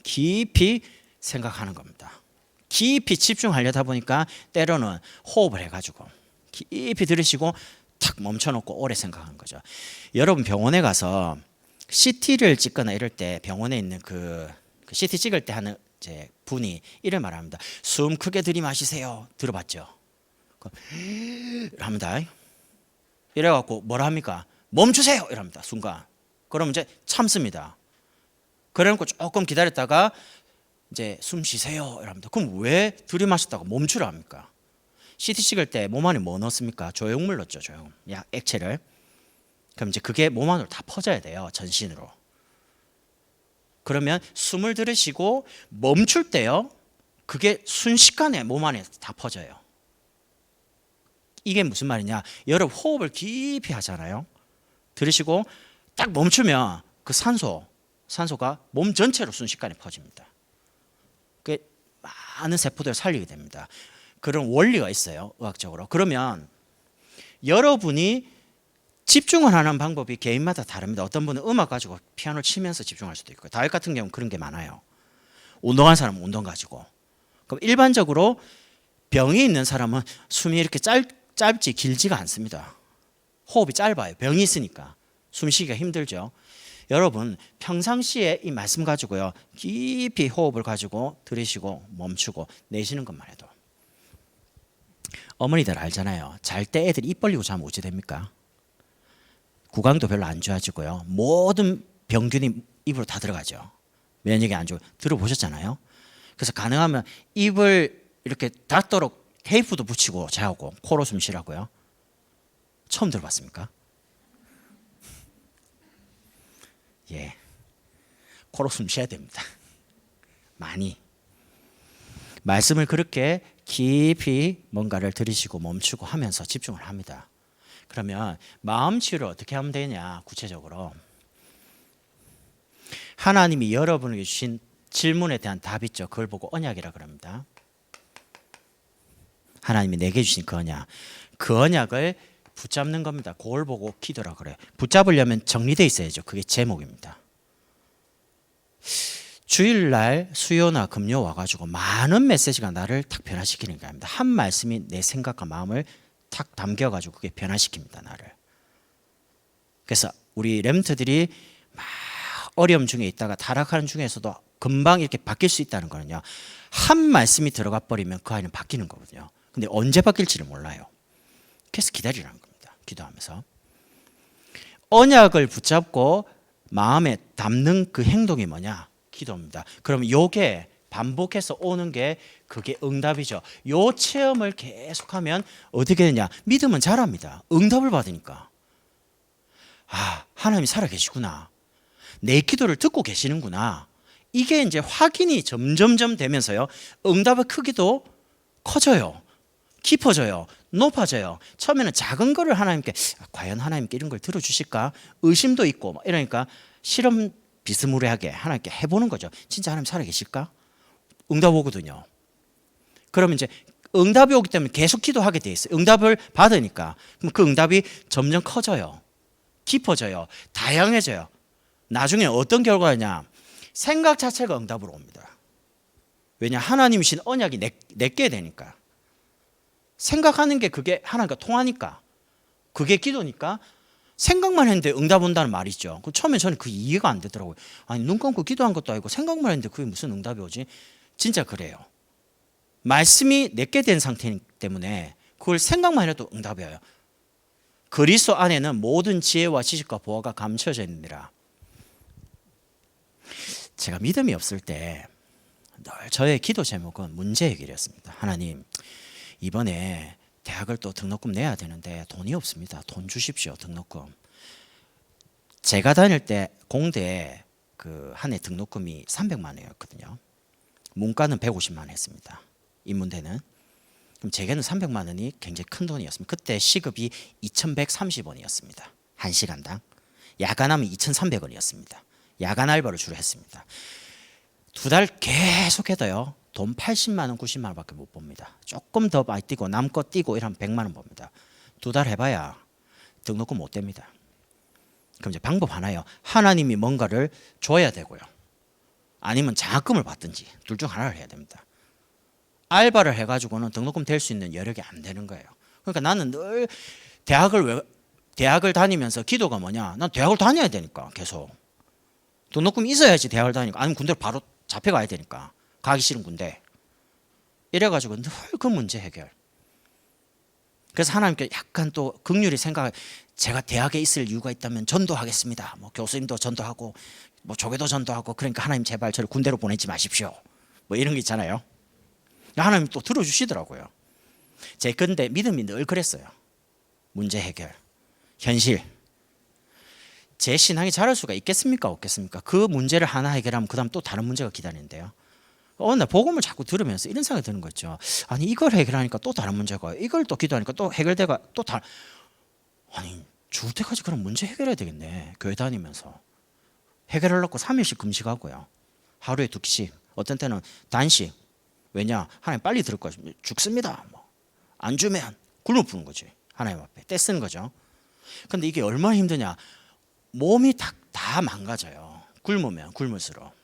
깊이 생각하는 겁니다. 깊이 집중하려다 보니까 때로는 호흡을 해가지고 깊이 들으시고 탁 멈춰놓고 오래 생각하는 거죠. 여러분 병원에 가서 CT를 찍거나 이럴 때 병원에 있는 그 CT 찍을 때 하는 이제 분이 이를 말합니다. 숨 크게 들이마시세요. 들어봤죠? 합니다. 이래갖고 뭐라 합니까? 멈추세요. 이랍니다. 순간. 그럼 이제 참습니다. 그래놓고 조금 기다렸다가 이제 숨 쉬세요. 이랍니다. 그럼 왜 들이마셨다가 멈추라 합니까? CT 찍을 때 몸 안에 뭐 넣습니까? 조형물 넣었죠. 조형. 약 액체를. 그럼 이제 그게 몸 안으로 다 퍼져야 돼요. 전신으로. 그러면 숨을 들이쉬고 멈출 때요. 그게 순식간에 몸 안에 다 퍼져요. 이게 무슨 말이냐? 여러분 호흡을 깊이 하잖아요. 들이쉬고 딱 멈추면 그 산소가 몸 전체로 순식간에 퍼집니다. 그 많은 세포들을 살리게 됩니다. 그런 원리가 있어요. 의학적으로. 그러면 여러분이 집중을 하는 방법이 개인마다 다릅니다. 어떤 분은 음악 가지고 피아노를 치면서 집중할 수도 있고, 다윗 같은 경우는 그런 게 많아요. 운동하는 사람은 운동 가지고. 그럼 일반적으로 병이 있는 사람은 숨이 이렇게 짧지 길지가 않습니다. 호흡이 짧아요. 병이 있으니까 숨쉬기가 힘들죠. 여러분 평상시에 이 말씀 가지고요 깊이 호흡을 가지고 들이쉬고 멈추고 내쉬는 것만 해도. 어머니들 알잖아요. 잘 때 애들이 입 벌리고 자면 어찌 됩니까? 구강도 별로 안 좋아지고요. 모든 병균이 입으로 다 들어가죠. 면역이 안 좋고. 들어보셨잖아요. 그래서 가능하면 입을 이렇게 닿도록 테이프도 붙이고 자고 코로 숨 쉬라고요. 처음 들어봤습니까? 예, 코로 숨 쉬어야 됩니다. 많이. 말씀을 그렇게 깊이 뭔가를 들이쉬고 멈추고 하면서 집중을 합니다. 그러면 마음 치유를 어떻게 하면 되냐? 구체적으로 하나님이 여러분에게 주신 질문에 대한 답이 있죠. 그걸 보고 언약이라 그럽니다. 하나님이 내게 주신 그 언약, 그 언약을 붙잡는 겁니다. 그걸 보고 기도라 그래요. 붙잡으려면 정리되어 있어야죠. 그게 제목입니다. 주일날 수요나 금요 와가지고 많은 메시지가 나를 탁 변화시키는 게 아닙니다. 한 말씀이 내 생각과 마음을 탁 담겨가지고 그게 변화시킵니다. 나를. 그래서 우리 렘트들이 막 어려움 중에 있다가 타락하는 중에서도 금방 이렇게 바뀔 수 있다는 거는요. 한 말씀이 들어가 버리면 그 아이는 바뀌는 거거든요. 근데 언제 바뀔지를 몰라요. 그래서 기다리라는 겁니다. 기도하면서. 언약을 붙잡고 마음에 담는 그 행동이 뭐냐? 기도입니다. 그럼 요게 반복해서 오는 게 그게 응답이죠. 요 체험을 계속하면 어떻게 되냐? 믿음은 자랍니다. 응답을 받으니까. 아, 하나님이 살아계시구나. 내 기도를 듣고 계시는구나. 이게 이제 확인이 점점점 되면서요. 응답의 크기도 커져요. 깊어져요. 높아져요. 처음에는 작은 거를 하나님께 과연 하나님께 이런 걸 들어주실까? 의심도 있고 이러니까 실험 비스무리하게 하나님께 해보는 거죠. 진짜 하나님 살아계실까? 응답 오거든요. 그러면 이제 응답이 오기 때문에 계속 기도하게 돼 있어요. 응답을 받으니까. 그럼 그 응답이 점점 커져요. 깊어져요. 다양해져요. 나중에 어떤 결과냐? 생각 자체가 응답으로 옵니다. 왜냐, 하나님이신 언약이 내게 되니까. 생각하는 게 그게 하나님과 통하니까. 그게 기도니까 생각만 했는데 응답 온다는 말이죠. 처음에 저는 그 이해가 안 되더라고요. 아니, 눈 감고 기도한 것도 아니고 생각만 했는데 그게 무슨 응답이 오지? 진짜 그래요. 말씀이 내게 된 상태이기 때문에 그걸 생각만 해도 응답이 와요. 그리스도 안에는 모든 지혜와 지식과 보화가 감춰져 있느니라. 제가 믿음이 없을 때 늘 저의 기도 제목은 문제 해결이었습니다. 하나님, 이번에 대학을 또 등록금 내야 되는데 돈이 없습니다. 돈 주십시오. 등록금. 제가 다닐 때 공대에 그 한 해 등록금이 300만 원이었거든요. 문과는 150만 원 했습니다. 인문대는. 그럼 제게는 300만 원이 굉장히 큰 돈이었습니다. 그때 시급이 2,130원이었습니다. 1시간당. 야간하면 2,300원이었습니다. 야간 알바를 주로 했습니다. 2달 계속 해도요. 돈 80만 원, 90만 원밖에 못 봅니다. 조금 더 많이 뛰고 남껏 뛰고 이러면 100만 원 봅니다. 2달 해봐야 등록금 못 댑니다. 그럼 이제 방법 하나요. 하나님이 뭔가를 줘야 되고요. 아니면 장학금을 받든지 둘 중 하나를 해야 됩니다. 알바를 해가지고는 등록금 될 수 있는 여력이 안 되는 거예요. 그러니까 나는 늘 대학을 다니면서 기도가 뭐냐. 난 대학을 다녀야 되니까 계속. 등록금이 있어야지 대학을 다니니까. 아니면 군대를 바로 잡혀가야 되니까. 가기 싫은 군대. 이래가지고 늘 그 문제 해결. 그래서 하나님께 약간 또 긍휼히 생각. 제가 대학에 있을 이유가 있다면 전도하겠습니다. 뭐 교수님도 전도하고 뭐 조교도 전도하고 그러니까 하나님 제발 저를 군대로 보내지 마십시오. 뭐 이런 게 있잖아요. 하나님 또 들어주시더라고요. 제 근데 믿음이 늘 그랬어요. 문제 해결, 현실. 제 신앙이 자랄 수가 있겠습니까? 없겠습니까? 그 문제를 하나 해결하면 그 다음 또 다른 문제가 기다리는데요. 나 복음을 자꾸 들으면서 이런 생각이 드는 거죠. 아니, 이걸 해결하니까 또 다른 문제가, 이걸 또 기도하니까 또 해결되가 또 아니, 죽을 때까지 그런 문제 해결해야 되겠네. 교회 다니면서. 해결하려고 3일씩 금식하고요. 하루에 2끼씩. 어떤 때는 단식. 왜냐? 하나님 빨리 들을 거야. 죽습니다. 뭐. 안 주면 굶어 푸는 거지. 하나님 앞에. 떼쓰는 거죠. 근데 이게 얼마나 힘드냐. 몸이 다 망가져요. 굶으면 굶을수록.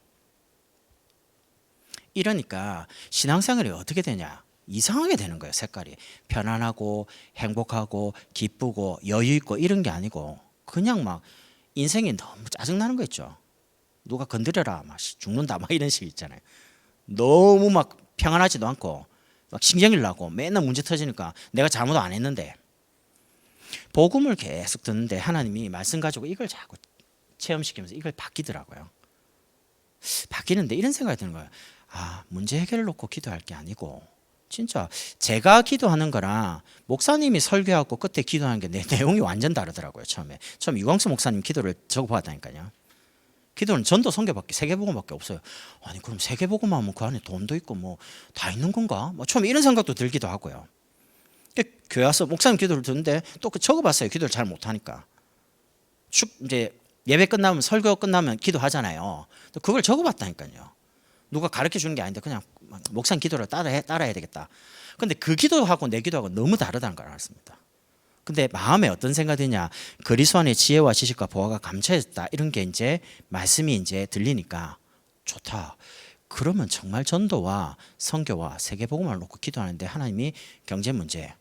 이러니까 신앙생활이 어떻게 되냐. 이상하게 되는 거예요. 색깔이. 편안하고 행복하고 기쁘고 여유 있고 이런 게 아니고 그냥 막 인생이 너무 짜증나는 거 있죠. 누가 건드려라 막 죽는다 막 이런 식 있잖아요. 너무 막 평안하지도 않고 막 신경질 나고 맨날 문제 터지니까 내가 잘못 안 했는데 복음을 계속 듣는데 하나님이 말씀 가지고 이걸 자꾸 체험시키면서 이걸 바뀌더라고요. 바뀌는데 이런 생각이 드는 거예요. 아, 문제 해결을 놓고 기도할 게 아니고 진짜 제가 기도하는 거랑 목사님이 설교하고 끝에 기도하는 게 내용이 완전 다르더라고요. 처음에 유광수 목사님 기도를 적어봤다니까요. 기도는 전도 선교밖에 세계복음밖에 없어요. 아니 그럼 세계복음 하면 그 안에 돈도 있고 뭐 다 있는 건가? 뭐 처음에 이런 생각도 들기도 하고요. 교회 와서 목사님 기도를 듣는데 또 그 적어봤어요. 기도를 잘 못하니까. 이제 예배 끝나면 설교 끝나면 기도하잖아요. 또 그걸 적어봤다니까요. 누가 가르쳐 주는 게 아닌데 그냥 목사님 기도를 따라해야 되겠다. 근데 그 기도하고 내 기도하고 너무 다르다는 걸 알았습니다. 근데 마음에 어떤 생각이 드냐. 그리스도 안에 지혜와 지식과 보화가 감춰졌다. 이런 게 이제 말씀이 이제 들리니까 좋다. 그러면 정말 전도와 선교와 세계복음을 놓고 기도하는데 하나님이 경제 문제,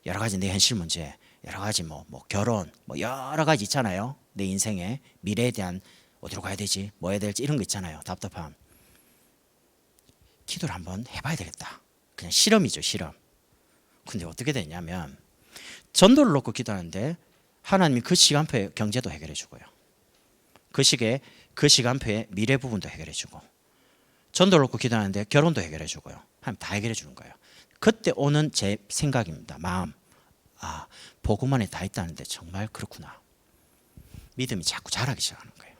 여러 가지 내 현실 문제, 여러 가지 뭐 결혼, 뭐 여러 가지 있잖아요. 내 인생에 미래에 대한 어디로 가야 되지, 뭐 해야 될지 이런 거 있잖아요. 답답함. 기도를 한번 해봐야 되겠다. 그냥 실험이죠, 실험. 근데 어떻게 되냐면 전도를 놓고 기도하는데 하나님이 그 시간표에 경제도 해결해 주고요. 그 시간표에 미래 부분도 해결해 주고 전도를 놓고 기도하는데 결혼도 해결해 주고요. 하나님 다 해결해 주는 거예요. 그때 오는 제 생각입니다. 마음. 아, 복음 안에 다 있다는데 정말 그렇구나. 믿음이 자꾸 자라기 시작하는 거예요.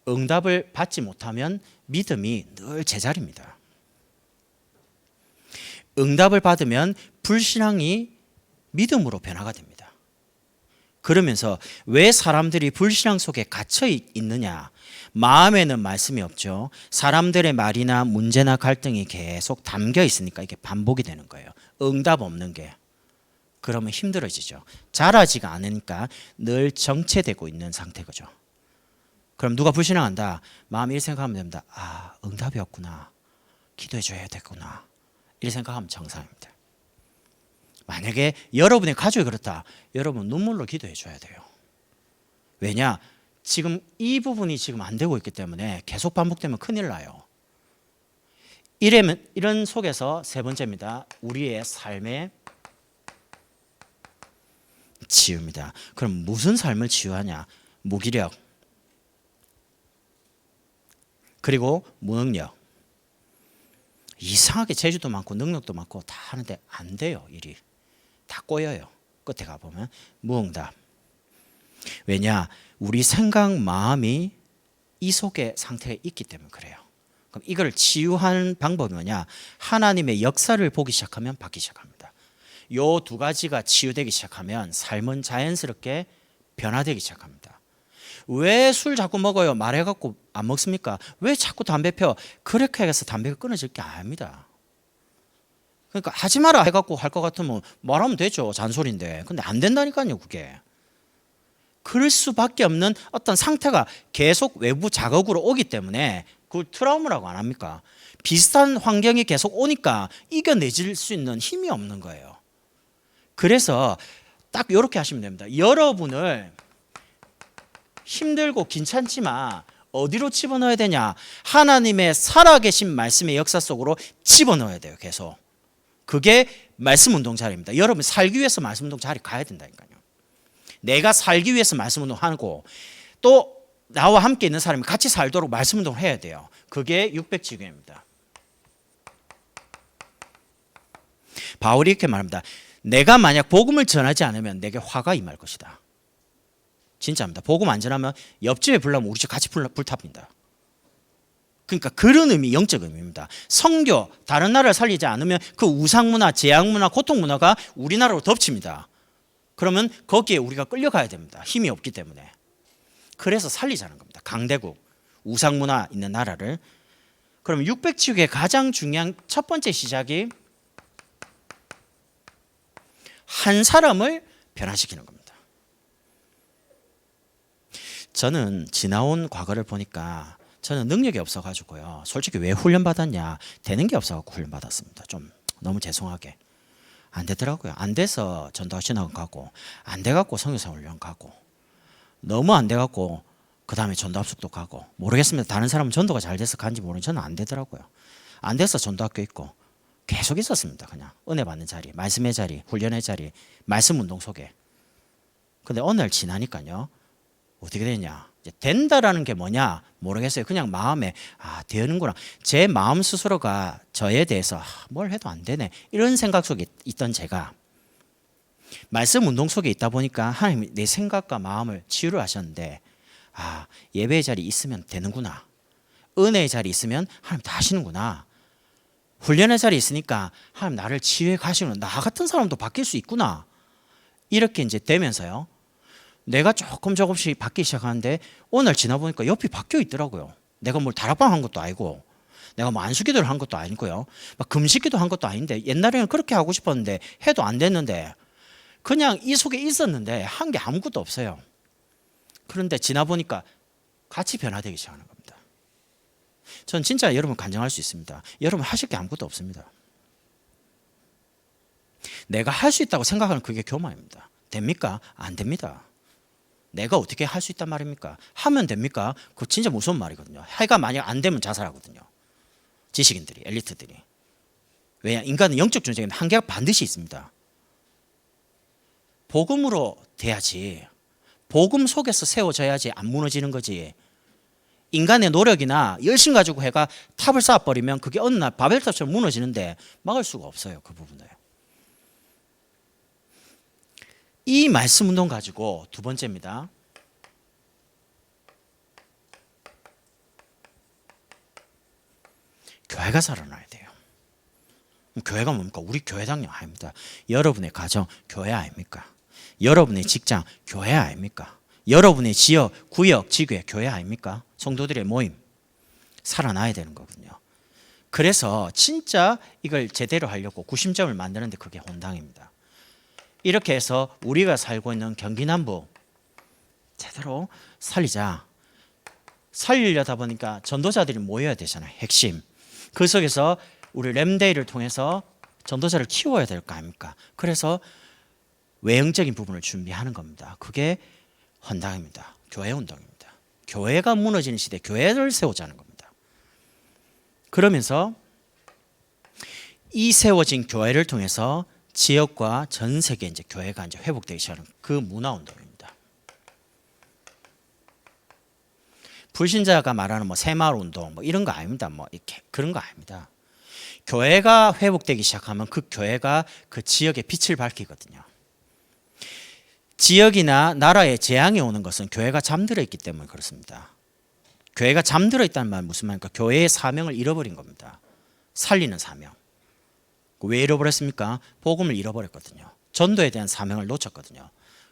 응답을 받지 못하면 믿음이 늘 제자리입니다. 응답을 받으면 불신앙이 믿음으로 변화가 됩니다. 그러면서 왜 사람들이 불신앙 속에 갇혀 있느냐? 마음에는 말씀이 없죠. 사람들의 말이나 문제나 갈등이 계속 담겨 있으니까 이게 반복이 되는 거예요. 응답 없는 게. 그러면 힘들어지죠. 자라지가 않으니까 늘 정체되고 있는 상태죠. 그럼 누가 불신앙한다. 마음이 이렇게 생각하면 됩니다. 아, 응답이었구나. 기도해 줘야 되구나. 이렇게 생각하면 정상입니다. 만약에 여러분의 가족이 그렇다. 여러분 눈물로 기도해 줘야 돼요. 왜냐? 지금 이 부분이 지금 안 되고 있기 때문에 계속 반복되면 큰일 나요. 이런 속에서 세 번째입니다. 우리의 삶의 치유입니다. 그럼 무슨 삶을 치유하냐? 무기력, 그리고 무능력. 이상하게 재주도 많고 능력도 많고 다 하는데 안 돼요. 일이 다 꼬여요. 끝에 가보면 무응답. 왜냐? 우리 생각, 마음이 이 속의 상태에 있기 때문에 그래요. 그럼 이걸 치유하는 방법이 뭐냐? 하나님의 역사를 보기 시작하면 바뀌기 시작합니다. 요 두 가지가 치유되기 시작하면 삶은 자연스럽게 변화되기 시작합니다. 왜 술 자꾸 먹어요? 말해갖고 안 먹습니까? 왜 자꾸 담배 펴? 그렇게 해서 담배가 끊어질 게 아닙니다. 그러니까 하지 마라 해갖고 할 것 같으면 말하면 되죠. 잔소리인데. 근데 안 된다니까요, 그게. 그럴 수밖에 없는 어떤 상태가 계속 외부 자극으로 오기 때문에 그걸 트라우마라고 안 합니까? 비슷한 환경이 계속 오니까 이겨내질 수 있는 힘이 없는 거예요. 그래서 딱 이렇게 하시면 됩니다. 여러분을 힘들고 괜찮지만 어디로 집어넣어야 되냐? 하나님의 살아계신 말씀의 역사 속으로 집어넣어야 돼요. 계속. 그게 말씀 운동 자리입니다. 여러분 살기 위해서 말씀 운동 자리 가야 된다니까요. 내가 살기 위해서 말씀 운동하고 또 나와 함께 있는 사람이 같이 살도록 말씀 운동을 해야 돼요. 그게 600지교입니다. 바울이 이렇게 말합니다. 내가 만약 복음을 전하지 않으면 내게 화가 임할 것이다. 진짜입니다. 복음 안 전하면 옆집에 불나면 우리 집 같이 불탑니다. 그러니까 그런 의미, 영적 의미입니다. 선교, 다른 나라를 살리지 않으면 그 우상문화, 재앙문화, 고통문화가 우리나라로 덮칩니다. 그러면 거기에 우리가 끌려가야 됩니다. 힘이 없기 때문에. 그래서 살리자는 겁니다. 강대국, 우상문화 있는 나라를. 그럼 600치유의 가장 중요한 첫 번째 시작이 한 사람을 변화시키는 겁니다. 저는 지나온 과거를 보니까 저는 능력이 없어가지고요. 솔직히 왜 훈련받았냐? 되는 게 없어가지고 훈련받았습니다. 좀 너무 죄송하게. 안 되더라고요. 안 돼서 전도학 신학 가고 안 돼갖고 성교사 훈련 가고 너무 안 돼갖고 그 다음에 전도 합숙도 가고 모르겠습니다. 다른 사람은 전도가 잘 돼서 간지 모르는 저는 안 되더라고요. 안 돼서 전도학교 있고 계속 있었습니다. 그냥 은혜 받는 자리, 말씀의 자리, 훈련의 자리, 말씀 운동 속에. 근데 어느 날 지나니까요. 어떻게 되냐? 이제 된다라는 게 뭐냐 모르겠어요. 그냥 마음에 되는구나. 제 마음 스스로가 저에 대해서 뭘 해도 안 되네 이런 생각 속에 있던 제가 말씀 운동 속에 있다 보니까 하나님이 내 생각과 마음을 치유를 하셨는데 예배의 자리 있으면 되는구나. 은혜의 자리 있으면 하나님 다 하시는구나. 훈련의 자리 있으니까 하나님 나를 치유해 가시는 나 같은 사람도 바뀔 수 있구나. 이렇게 이제 되면서요. 내가 조금씩 바뀌기 시작하는데 오늘 지나보니까 옆이 바뀌어 있더라고요. 내가 뭘 다락방 한 것도 아니고 내가 뭐 안수기도를 한 것도 아니고요. 막 금식기도 한 것도 아닌데 옛날에는 그렇게 하고 싶었는데 해도 안 됐는데 그냥 이 속에 있었는데 한 게 아무것도 없어요. 그런데 지나보니까 같이 변화되기 시작하는 겁니다. 전 진짜 여러분 간증할 수 있습니다. 여러분 하실 게 아무것도 없습니다. 내가 할 수 있다고 생각하는 그게 교만입니다. 됩니까? 안 됩니다. 내가 어떻게 할 수 있단 말입니까? 하면 됩니까? 그거 진짜 무서운 말이거든요. 해가 만약 안 되면 자살하거든요. 지식인들이, 엘리트들이. 왜냐? 인간은 영적 존재인 한계가 반드시 있습니다. 복음으로 돼야지. 복음 속에서 세워져야지 안 무너지는 거지. 인간의 노력이나 열심 가지고 해가 탑을 쌓아버리면 그게 어느 날 바벨탑처럼 무너지는데 막을 수가 없어요. 그 부분을. 이 말씀 운동 가지고 두 번째입니다. 교회가 살아나야 돼요. 교회가 뭡니까? 우리 교회당요 아닙니다. 여러분의 가정 교회 아닙니까? 여러분의 직장 교회 아닙니까? 여러분의 지역, 구역, 지교회 교회 아닙니까? 성도들의 모임 살아나야 되는 거거든요. 그래서 진짜 이걸 제대로 하려고 구심점을 만드는데 그게 혼당입니다. 이렇게 해서 우리가 살고 있는 경기 남부 제대로 살리자. 살리려다 보니까 전도자들이 모여야 되잖아요. 핵심. 그 속에서 우리 렘데이를 통해서 전도자를 키워야 될 거 아닙니까? 그래서 외형적인 부분을 준비하는 겁니다. 그게 헌당입니다. 교회 운동입니다. 교회가 무너지는 시대에 교회를 세우자는 겁니다. 그러면서 이 세워진 교회를 통해서 지역과 전 세계 이제 교회가 이제 회복되기 시작하는 그 문화 운동입니다. 불신자가 말하는 뭐 새마을 운동 뭐 이런 거 아닙니다. 뭐 이렇게 그런 거 아닙니다. 교회가 회복되기 시작하면 그 교회가 그 지역의 빛을 밝히거든요. 지역이나 나라에 재앙이 오는 것은 교회가 잠들어 있기 때문에 그렇습니다. 교회가 잠들어 있다는 말은 무슨 말입니까? 교회의 사명을 잃어버린 겁니다. 살리는 사명. 왜 잃어버렸습니까? 복음을 잃어버렸거든요. 전도에 대한 사명을 놓쳤거든요.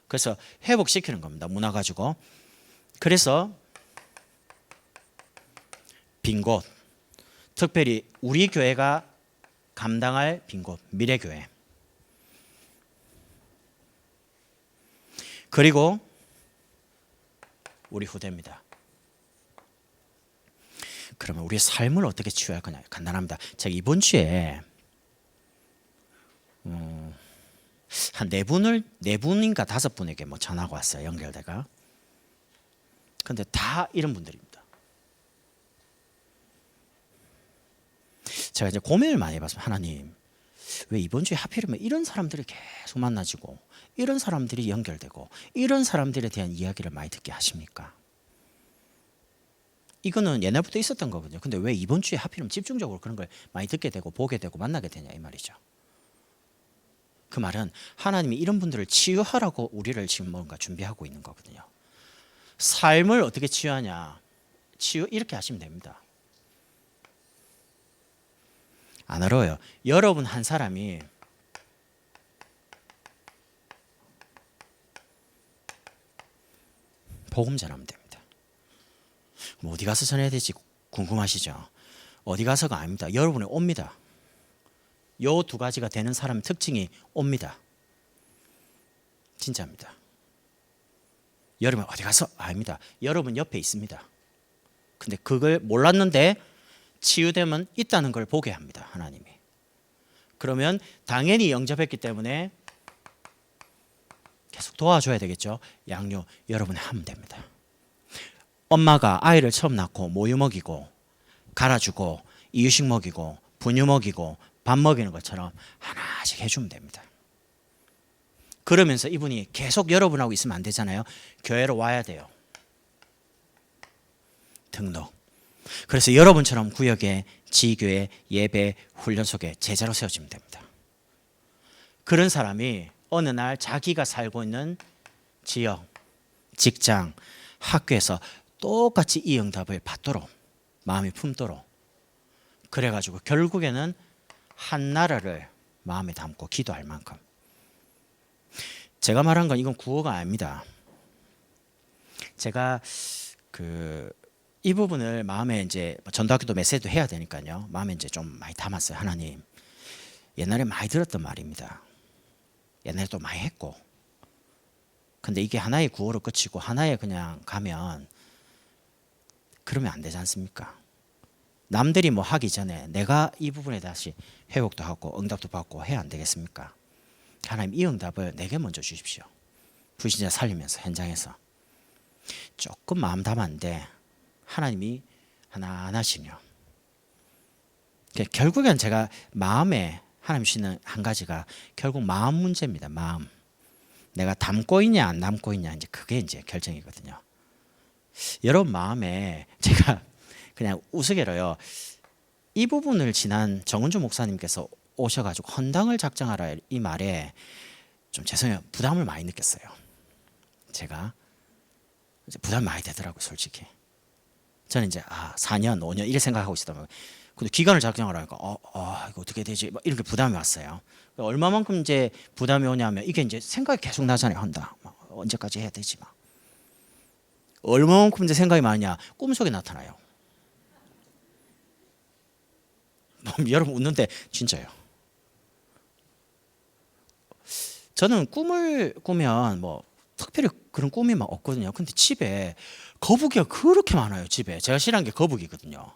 그래서 회복시키는 겁니다. 문화 가지고. 그래서 빈 곳, 특별히 우리 교회가 감당할 빈 곳, 미래교회. 그리고 우리 후대입니다. 그러면 우리의 삶을 어떻게 치유할 거냐? 간단합니다. 제가 이번 주에 한 네 분인가 5분에게 뭐 전화가 왔어요. 연결대가. 근데 다 이런 분들입니다. 제가 이제 고민을 많이 해봤습니다. 하나님, 왜 이번 주에 하필이면 이런 사람들이 계속 만나지고 이런 사람들이 연결되고 이런 사람들에 대한 이야기를 많이 듣게 하십니까? 이거는 옛날부터 있었던 거거든요. 근데 왜 이번 주에 하필이면 집중적으로 그런 걸 많이 듣게 되고 보게 되고 만나게 되냐 이 말이죠. 그 말은 하나님이 이런 분들을 치유하라고 우리를 지금 뭔가 준비하고 있는 거거든요. 삶을 어떻게 치유하냐? 치유 이렇게 하시면 됩니다. 안 어려워요. 여러분 한 사람이 복음 전하면 됩니다. 그럼 어디 가서 전해야 될지 궁금하시죠? 어디 가서가 아닙니다. 여러분이 옵니다. 요 두 가지가 되는 사람의 특징이 옵니다. 진짜입니다. 여러분 어디 가서 아닙니다. 여러분 옆에 있습니다. 근데 그걸 몰랐는데 치유되면 있다는 걸 보게 합니다. 하나님이. 그러면 당연히 영접했기 때문에 계속 도와줘야 되겠죠. 양육 여러분이 하면 됩니다. 엄마가 아이를 처음 낳고 모유 먹이고 갈아주고 이유식 먹이고 분유 먹이고 밥 먹이는 것처럼 하나씩 해주면 됩니다. 그러면서 이분이 계속 여러분하고 있으면 안 되잖아요. 교회로 와야 돼요. 등록. 그래서 여러분처럼 구역에 지교회 예배 훈련소에 제자로 세워지면 됩니다. 그런 사람이 어느 날 자기가 살고 있는 지역, 직장, 학교에서 똑같이 이 응답을 받도록 마음이 품도록 그래가지고 결국에는 한 나라를 마음에 담고 기도할 만큼. 제가 말한 건 이건 구호가 아닙니다. 제가 이 부분을 마음에 이제 전도학교도 메시지도 해야 되니까요. 마음에 이제 좀 많이 담았어요. 하나님, 옛날에 많이 들었던 말입니다. 옛날에 또 많이 했고. 근데 이게 하나의 구호로 끝이고 하나에 그냥 가면 그러면 안 되지 않습니까? 남들이 뭐 하기 전에 내가 이 부분에 다시 회복도 하고 응답도 받고 해야 안 되겠습니까? 하나님 이 응답을 내게 먼저 주십시오. 불신자 살리면서 현장에서 조금 마음 담았는데 하나님이 하나하나씩요. 결국엔 제가 마음에 하나님 주시는 한 가지가 결국 마음 문제입니다. 마음. 내가 담고 있냐 안 담고 있냐 이제 그게 이제 결정이거든요. 여러분 마음에 제가 그냥 우스개로요. 이 부분을 지난 정은주 목사님께서 오셔가지고 헌당을 작정하라 이 말에 좀 죄송해요. 부담을 많이 느꼈어요. 제가 이제 부담이 많이 되더라고요. 솔직히. 저는 이제 4년, 5년 이렇게 생각하고 있었다면 근데 기간을 작정하라니까 이거 어떻게 되지? 막 이렇게 부담이 왔어요. 얼마만큼 이제 부담이 오냐면 이게 이제 생각이 계속 나잖아요. 헌다. 언제까지 해야 되지? 막. 얼마만큼 이제 생각이 많냐? 꿈속에 나타나요. 여러분 웃는데 진짜요. 저는 꿈을 꾸면 뭐 특별히 그런 꿈이 막 없거든요. 근데 집에 거북이가 그렇게 많아요. 집에 제가 싫어하는 게 거북이거든요.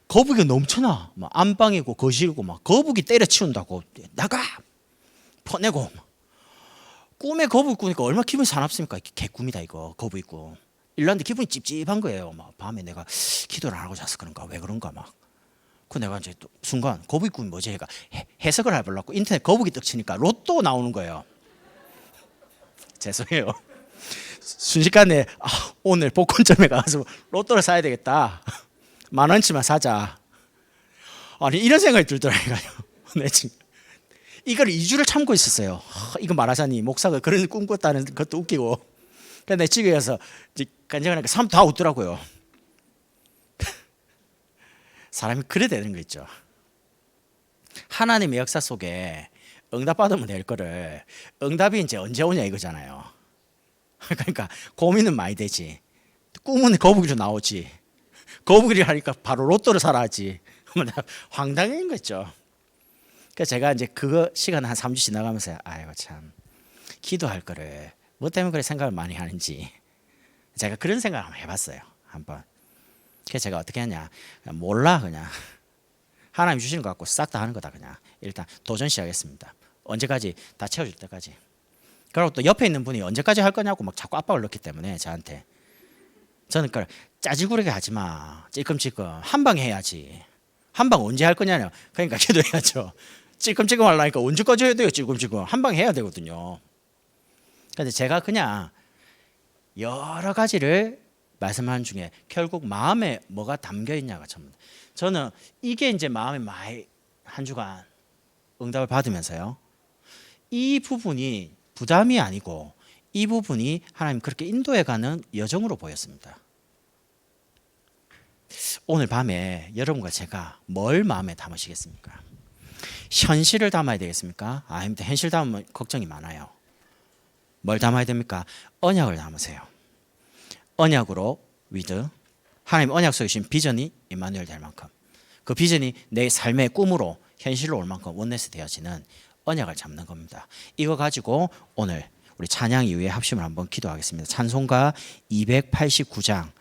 거북이가 넘쳐나. 막 안방이고 거실이고 막 거북이 때려치운다고 나가 퍼내고. 꿈에 거북이 꾸니까 얼마나 기분이 사납습니까? 개꿈이다 이거 거북이 꿈. 일났는데 기분이 찝찝한 거예요. 막 밤에 내가 기도를 안 하고 잤어 그런가 왜 그런가 막. 그 내가 이제 또 순간 거북이 꿈이 뭐지? 해가 해석을 해보려고 인터넷 거북이 떡 치니까 로또 나오는 거예요. 죄송해요. 순식간에 오늘 복권점에 가서 로또를 사야 되겠다. 10,000원치만 사자. 아니 이런 생각이 들더라고요. 내 지금 이걸 2주를 참고 있었어요. 이거 말하자니 목사가 그런 꿈 꿨다는 것도 웃기고. 근데 집에 가서 간증하니까 사람 다 웃더라고요. 사람이 그래 되는 거 있죠. 하나님의 역사 속에 응답 받으면 될 거를 응답이 이제 언제 오냐 이거잖아요. 그러니까 고민은 많이 되지. 꿈은 거북이로 나오지. 거북이를 하니까 바로 로또를 사라 하지. 황당한 거죠. 그래서 제가 이제 그거 시간 한 3주 지나가면서 아이고 참 기도할 거를 뭐 때문에 그래 생각을 많이 하는지 제가 그런 생각을 한번 해봤어요. 한번. 그래서 제가 어떻게 하냐 그냥 몰라 그냥 하나님 주시는 거 갖고 싹 다 하는 거다 그냥 일단 도전 시작했습니다. 언제까지 다 채워줄 때까지. 그리고 또 옆에 있는 분이 언제까지 할 거냐고 막 자꾸 압박을 넣기 때문에 저한테 저는 그걸 짜지구르게 하지 마 찔끔찔끔 한 방에 해야지. 한 방 언제 할 거냐요. 그러니까 기도해야죠. 찔끔찔끔 하려니까 언제까지 해야 돼요. 찔끔찔끔 한 방 해야 되거든요. 그런데 제가 그냥 여러 가지를 말씀하는 중에 결국 마음에 뭐가 담겨 있냐가 참. 저는 이게 이제 마음에 많이 한 주간 응답을 받으면서요. 이 부분이 부담이 아니고 이 부분이 하나님 그렇게 인도해가는 여정으로 보였습니다. 오늘 밤에 여러분과 제가 뭘 마음에 담으시겠습니까? 현실을 담아야 되겠습니까? 아닙니다. 현실 담으면 걱정이 많아요. 뭘 담아야 됩니까? 언약을 담으세요. 언약으로 위드 하나님 언약 속에 주신 비전이 임마누엘 될 만큼 그 비전이 내 삶의 꿈으로 현실로 올 만큼 원네스 되어지는 언약을 잡는 겁니다. 이거 가지고 오늘 우리 찬양 이후에 합심을 한번 기도하겠습니다. 찬송가 289장